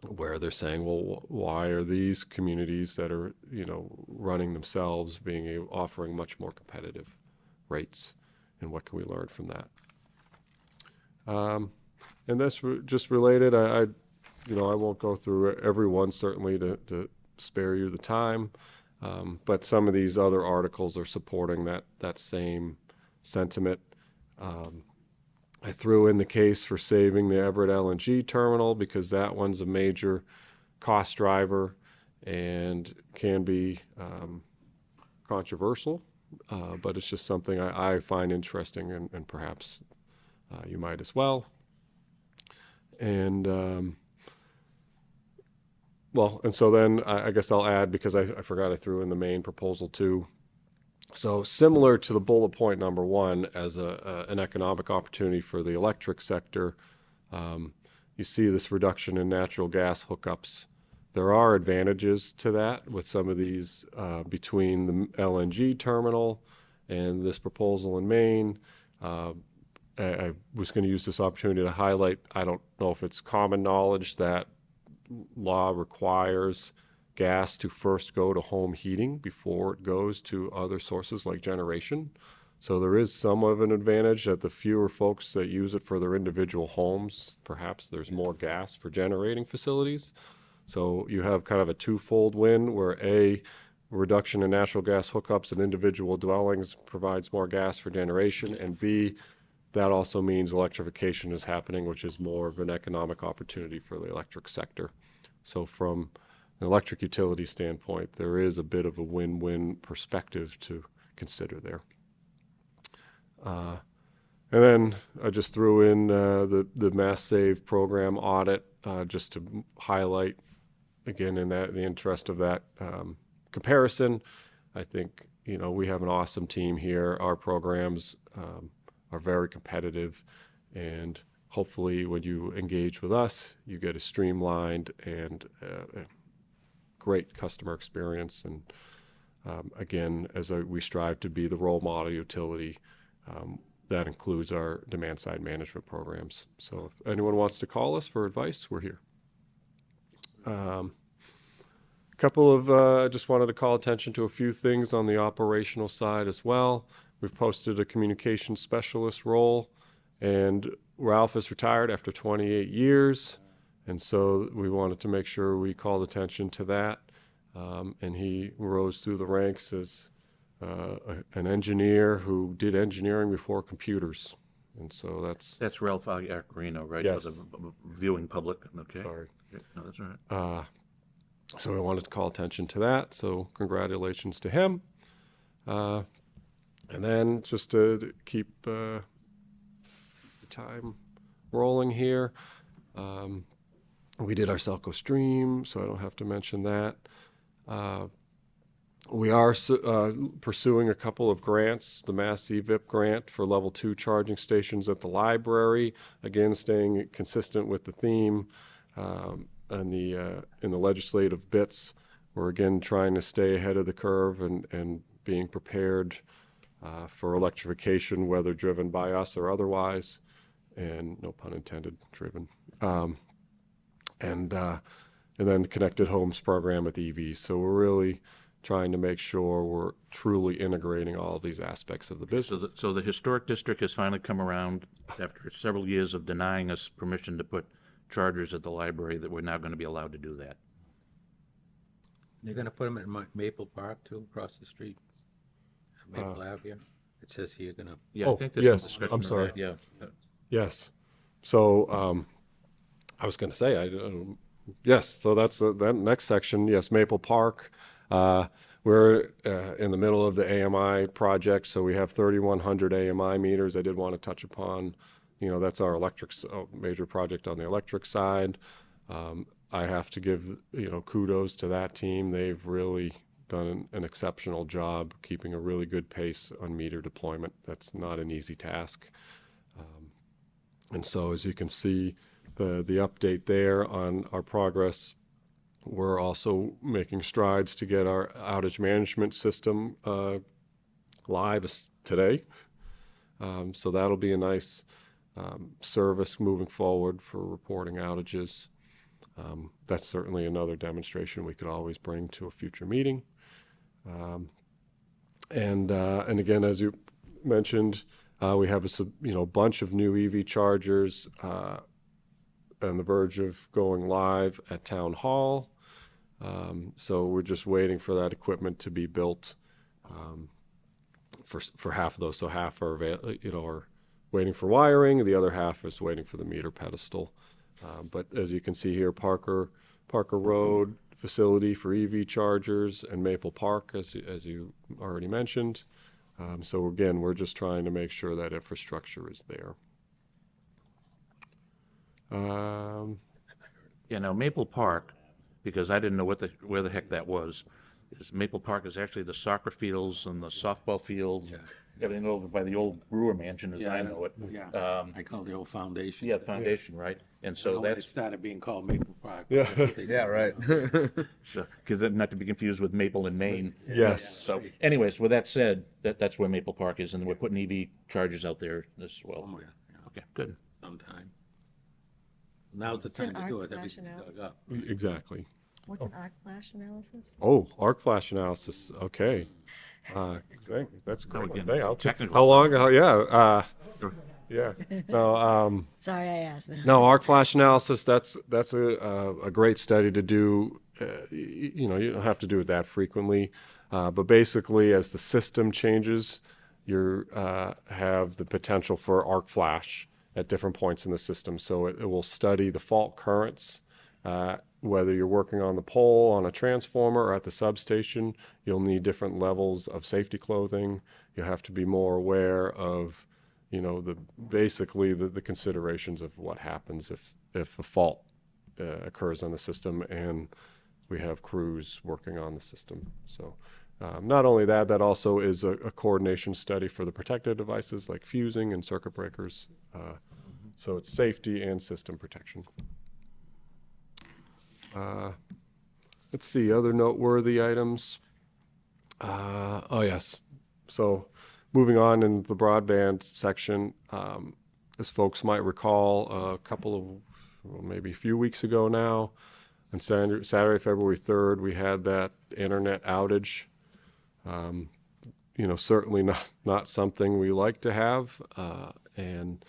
[SPEAKER 12] where they're saying, well, why are these communities that are, running themselves offering much more competitive rates, and what can we learn from that? And that's just related. I won't go through every one, certainly, to spare you the time. But some of these other articles are supporting that same sentiment. I threw in the case for saving the Everett LNG terminal, because that one's a major cost driver and can be controversial, but it's just something I find interesting, and perhaps you might as well. And and so then I guess I'll add, because I forgot I threw in the main proposal too. So similar to the bullet point number one, as an economic opportunity for the electric sector, you see this reduction in natural gas hookups. There are advantages to that with some of these between the LNG terminal and this proposal in Maine. I was going to use this opportunity to highlight, I don't know if it's common knowledge that law requires gas to first go to home heating before it goes to other sources like generation. So there is somewhat of an advantage that the fewer folks that use it for their individual homes, perhaps there's more gas for generating facilities. So you have kind of a twofold win, where A, reduction in natural gas hookups in individual dwellings provides more gas for generation, and B, that also means electrification is happening, which is more of an economic opportunity for the electric sector. So from an electric utility standpoint, there is a bit of a win-win perspective to consider there. And then I just threw in the Mass Save program audit just to highlight, again, in the interest of that comparison. I think, you know, we have an awesome team here. Our programs are very competitive, and hopefully when you engage with us, you get a streamlined and great customer experience. And again, we strive to be the role model utility, that includes our demand side management programs. So if anyone wants to call us for advice, we're here. Couple of, I just wanted to call attention to a few things on the operational side as well. We've posted a communication specialist role, and Ralph is retired after 28 years. And so we wanted to make sure we called attention to that. And he rose through the ranks as an engineer who did engineering before computers. And so
[SPEAKER 1] That's Ralph Iaccarino, right?
[SPEAKER 12] Yes.
[SPEAKER 1] For the viewing public, okay?
[SPEAKER 12] Sorry.
[SPEAKER 1] No, that's all right.
[SPEAKER 12] So we wanted to call attention to that. So congratulations to him. And then just to keep the time rolling here, we did our SELCO stream, so I don't have to mention that. We are pursuing a couple of grants, the Mass EVIP grant for level 2 charging stations at the library, again staying consistent with the theme. In the legislative bits, we're again trying to stay ahead of the curve and being prepared for electrification, whether driven by us or otherwise, and no pun intended, driven. And then Connected Homes program with EVs. So we're really trying to make sure we're truly integrating all of these aspects of the business.
[SPEAKER 1] So the historic district has finally come around after several years of denying us permission to put chargers at the library, that we're now going to be allowed to do that.
[SPEAKER 2] You're gonna put them at Maple Park too, across the street? Maple Ave here? It says here you're gonna.
[SPEAKER 1] Yeah,
[SPEAKER 12] Oh,
[SPEAKER 1] I think there's
[SPEAKER 12] yes,
[SPEAKER 1] some discussion
[SPEAKER 12] I'm
[SPEAKER 1] of
[SPEAKER 12] sorry.
[SPEAKER 1] that, yeah.
[SPEAKER 12] Yes. So I was going to say, yes, so that's that next section. Yes, Maple Park. We're in the middle of the AMI project, so we have 3,100 AMI meters. I did want to touch upon, you know, that's our major project on the electric side. I have to give, you know, kudos to that team. They've really done an exceptional job keeping a really good pace on meter deployment. That's not an easy task. And so as you can see, the update there on our progress, we're also making strides to get our outage management system live today. So that'll be a nice service moving forward for reporting outages. That's certainly another demonstration we could always bring to a future meeting. And again, as you mentioned, we have a bunch of new EV chargers on the verge of going live at Town Hall. So we're just waiting for that equipment to be built for half of those. So half are are waiting for wiring, the other half is waiting for the meter pedestal. But as you can see here, Parker Road facility for EV chargers, and Maple Park, as you already mentioned. So again, we're just trying to make sure that infrastructure is there.
[SPEAKER 1] Yeah, now Maple Park, because I didn't know where the heck that was, Maple Park is actually the soccer fields and the softball field, everything over by the old Brewer Mansion, as I know it.
[SPEAKER 2] Yeah, I call it the old foundation.
[SPEAKER 1] Yeah, foundation, right? And so
[SPEAKER 2] When it
[SPEAKER 1] that's,
[SPEAKER 2] started being called Maple Park.
[SPEAKER 12] Yeah.
[SPEAKER 9] Yeah, right.
[SPEAKER 1] so, because not to be confused with Maple in Maine.
[SPEAKER 12] Yes.
[SPEAKER 1] So anyways, with that said, that's where Maple Park is, and we're putting EV chargers out there as well.
[SPEAKER 2] Somewhere, yeah,
[SPEAKER 1] Okay, good.
[SPEAKER 2] sometime. Now's the
[SPEAKER 4] It's an
[SPEAKER 2] time to do
[SPEAKER 4] arc
[SPEAKER 2] it, everything's
[SPEAKER 4] flash
[SPEAKER 2] dug up.
[SPEAKER 12] Exactly.
[SPEAKER 4] What's an arc flash analysis?
[SPEAKER 12] Oh, arc flash analysis. Okay. That's a
[SPEAKER 1] Now
[SPEAKER 12] great.
[SPEAKER 1] again,
[SPEAKER 12] Thing.
[SPEAKER 1] some technical
[SPEAKER 12] How long?
[SPEAKER 1] stuff.
[SPEAKER 12] Yeah. No.
[SPEAKER 4] Sorry, I asked.
[SPEAKER 12] No, arc flash analysis. That's a great study to do. You don't have to do it that frequently, but basically, as the system changes, you have the potential for arc flash at different points in the system. So it will study the fault currents. Whether you're working on the pole, on a transformer, or at the substation, you'll need different levels of safety clothing. You'll have to be more aware of, basically the considerations of what happens if a fault occurs on the system and we have crews working on the system. So not only that, that also is a coordination study for the protective devices like fusing and circuit breakers. So it's safety and system protection. Let's see, other noteworthy items. Oh, yes. So moving on in the broadband section, as folks might recall, a couple of, well, maybe a few weeks ago now, on Saturday, February 3rd, we had that internet outage. Certainly not something we like to have. And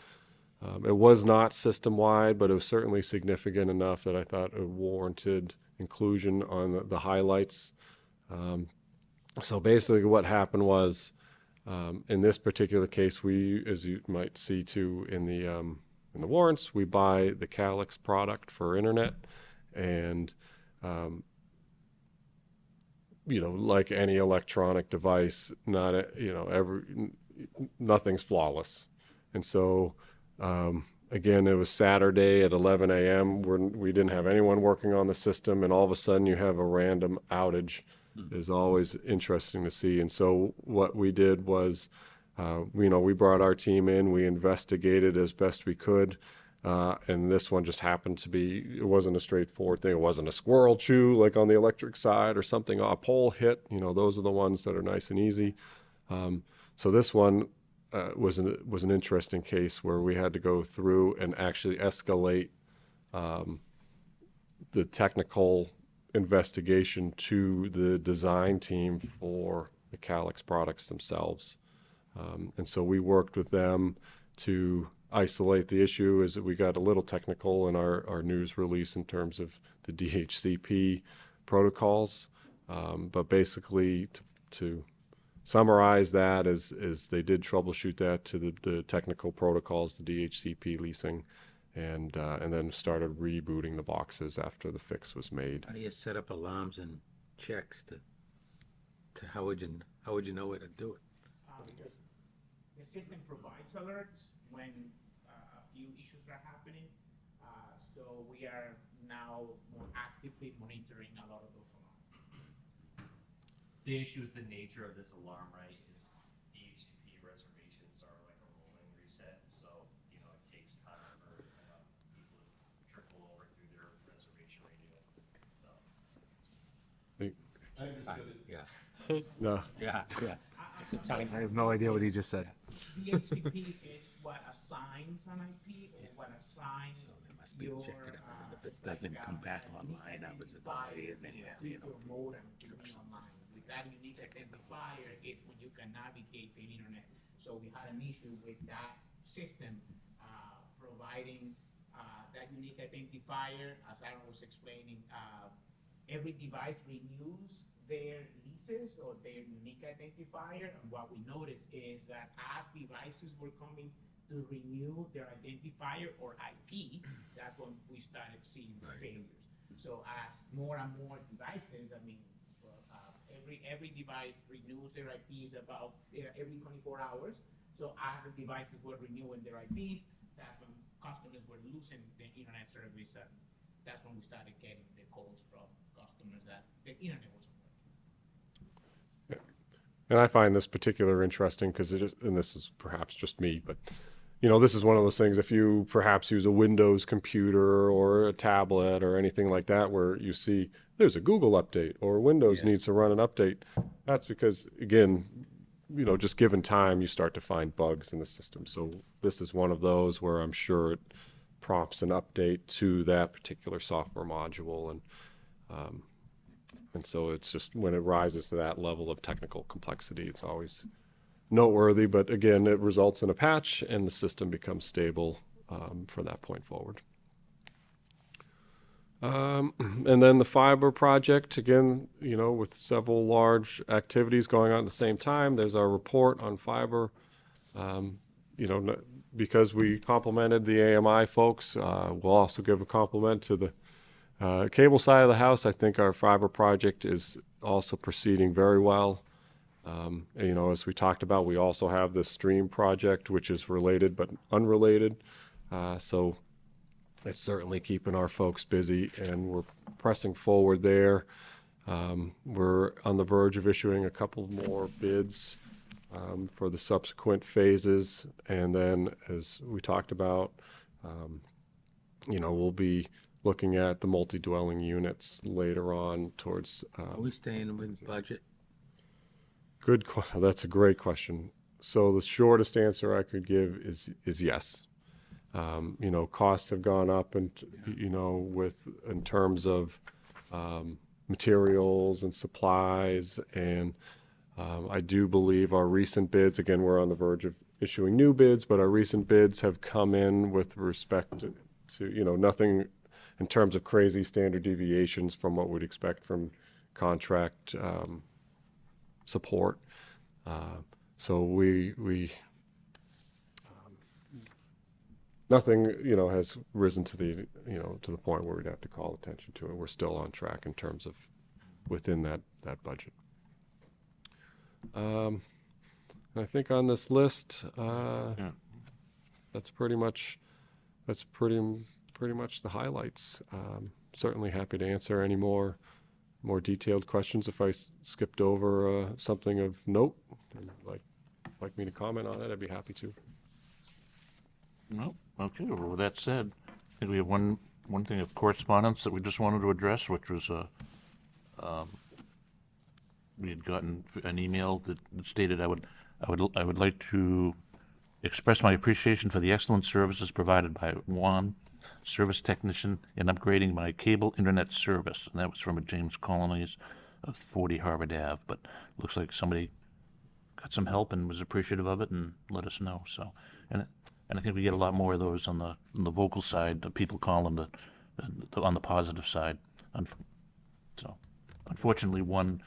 [SPEAKER 12] it was not system-wide, but it was certainly significant enough that I thought it warranted inclusion on the highlights. So basically what happened was, in this particular case, we, as you might see too in the warrants, we buy the Calix product for internet, and like any electronic device, nothing's flawless. And so again, it was Saturday at 11 a.m. We didn't have anyone working on the system, and all of a sudden you have a random outage. Is always interesting to see. And so what we did was, we brought our team in, we investigated as best we could. And this one just happened to be, it wasn't a straightforward thing. It wasn't a squirrel chew like on the electric side or something, a pole hit, those are the ones that are nice and easy. So this one was an interesting case where we had to go through and actually escalate the technical investigation to the design team for the Calix products themselves. And so we worked with them to isolate the issue. Is that we got a little technical in our news release in terms of the DHCP protocols. But basically to summarize that is they did troubleshoot that to the technical protocols, the DHCP leasing, and then started rebooting the boxes after the fix was made.
[SPEAKER 2] How do you set up alarms and checks to how would you know where to do it?
[SPEAKER 5] Because the system provides alerts when a few issues are happening. So we are now more actively monitoring a lot of those alarms.
[SPEAKER 13] The issue is the nature of this alarm, right? Is DHCP reservations are like a rolling reset, so it takes time for people to trickle over through their reservation radio. So.
[SPEAKER 12] No.
[SPEAKER 2] Yeah.
[SPEAKER 9] I have no idea what he just said.
[SPEAKER 5] DHCP is what assigns an IP or what assigns your
[SPEAKER 2] If it doesn't come back online, I was at the
[SPEAKER 5] your modem to be online. With that unique identifier, it's when you can navigate the internet. So we had an issue with that system providing that unique identifier. As Aaron was explaining, every device renews their leases or their unique identifier. And what we noticed is that as devices were coming to renew their identifier or IP, that's when we started seeing failures. So as more and more devices, every device renews their IPs about every 24 hours. So as the devices were renewing their IPs, that's when customers were losing the internet service. And that's when we started getting the calls from customers that the internet wasn't working.
[SPEAKER 12] And I find this particular interesting because and this is perhaps just me, but this is one of those things, if you perhaps use a Windows computer or a tablet or anything like that, where you see there's a Google update or Windows needs to run an update. That's because, again, just given time, you start to find bugs in the system. So this is one of those where I'm sure it prompts an update to that particular software module. And so it's just when it rises to that level of technical complexity, it's always noteworthy. But again, it results in a patch and the system becomes stable from that point forward. And then the fiber project, again, you know, with several large activities going on at the same time. There's our report on fiber. You know, because we complimented the AMI folks, we'll also give a compliment to the cable side of the house. I think our fiber project is also proceeding very well. And, you know, as we talked about, we also have this stream project, which is related but unrelated. So it's certainly keeping our folks busy, and we're pressing forward there. We're on the verge of issuing a couple more bids for the subsequent phases. And then, as we talked about, you know, we'll be looking at the multi-dwelling units later on towards.
[SPEAKER 2] Are we staying with budget?
[SPEAKER 12] That's a great question. So the shortest answer I could give is yes. You know, costs have gone up, and you know, in terms of materials and supplies, and I do believe our recent bids. Again, we're on the verge of issuing new bids, but our recent bids have come in with respect to you know, nothing in terms of crazy standard deviations from what we'd expect from contract support. So we nothing, you know, has risen to the, you know, to the point where we'd have to call attention to it. We're still on track in terms of within that budget. I think on this list, that's pretty much the highlights. Certainly happy to answer any more detailed questions. If I skipped over something of note, and like me to comment on it, I'd be happy to.
[SPEAKER 1] No, okay, well, with that said, I think we have one thing of correspondence that we just wanted to address, which was, we had gotten an email that stated I would like to express my appreciation for the excellent services provided by Juan, service technician, in upgrading my cable internet service. And that was from a James Colonies of 40 Harvard Ave, but looks like somebody got some help and was appreciative of it and let us know. So, and I think we get a lot more of those on the vocal side, the people calling on the positive side. So, unfortunately, one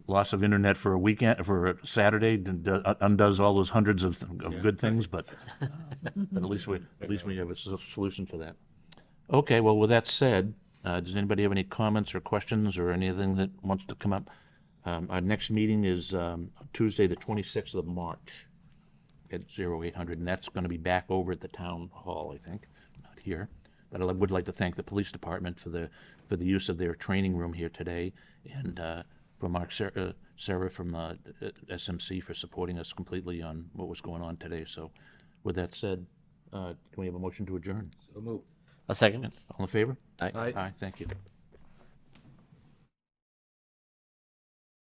[SPEAKER 1] loss of internet for a weekend, for a Saturday, undoes all those hundreds of good things. But at least we have a solution for that. Okay. Well, with that said, does anybody have any comments or questions or anything that wants to come up? Our next meeting is Tuesday, the 26th of March. At 0800, and that's going to be back over at the town hall, I think, not here. But I would like to thank the police department for the use of their training room here today, and for Mark Sarah from SMC for supporting us completely on what was going on today. So, with that said, can we have a motion to adjourn?
[SPEAKER 2] So move.
[SPEAKER 7] A second.
[SPEAKER 1] All in favor?
[SPEAKER 7] Aye.
[SPEAKER 1] Aye. Thank you.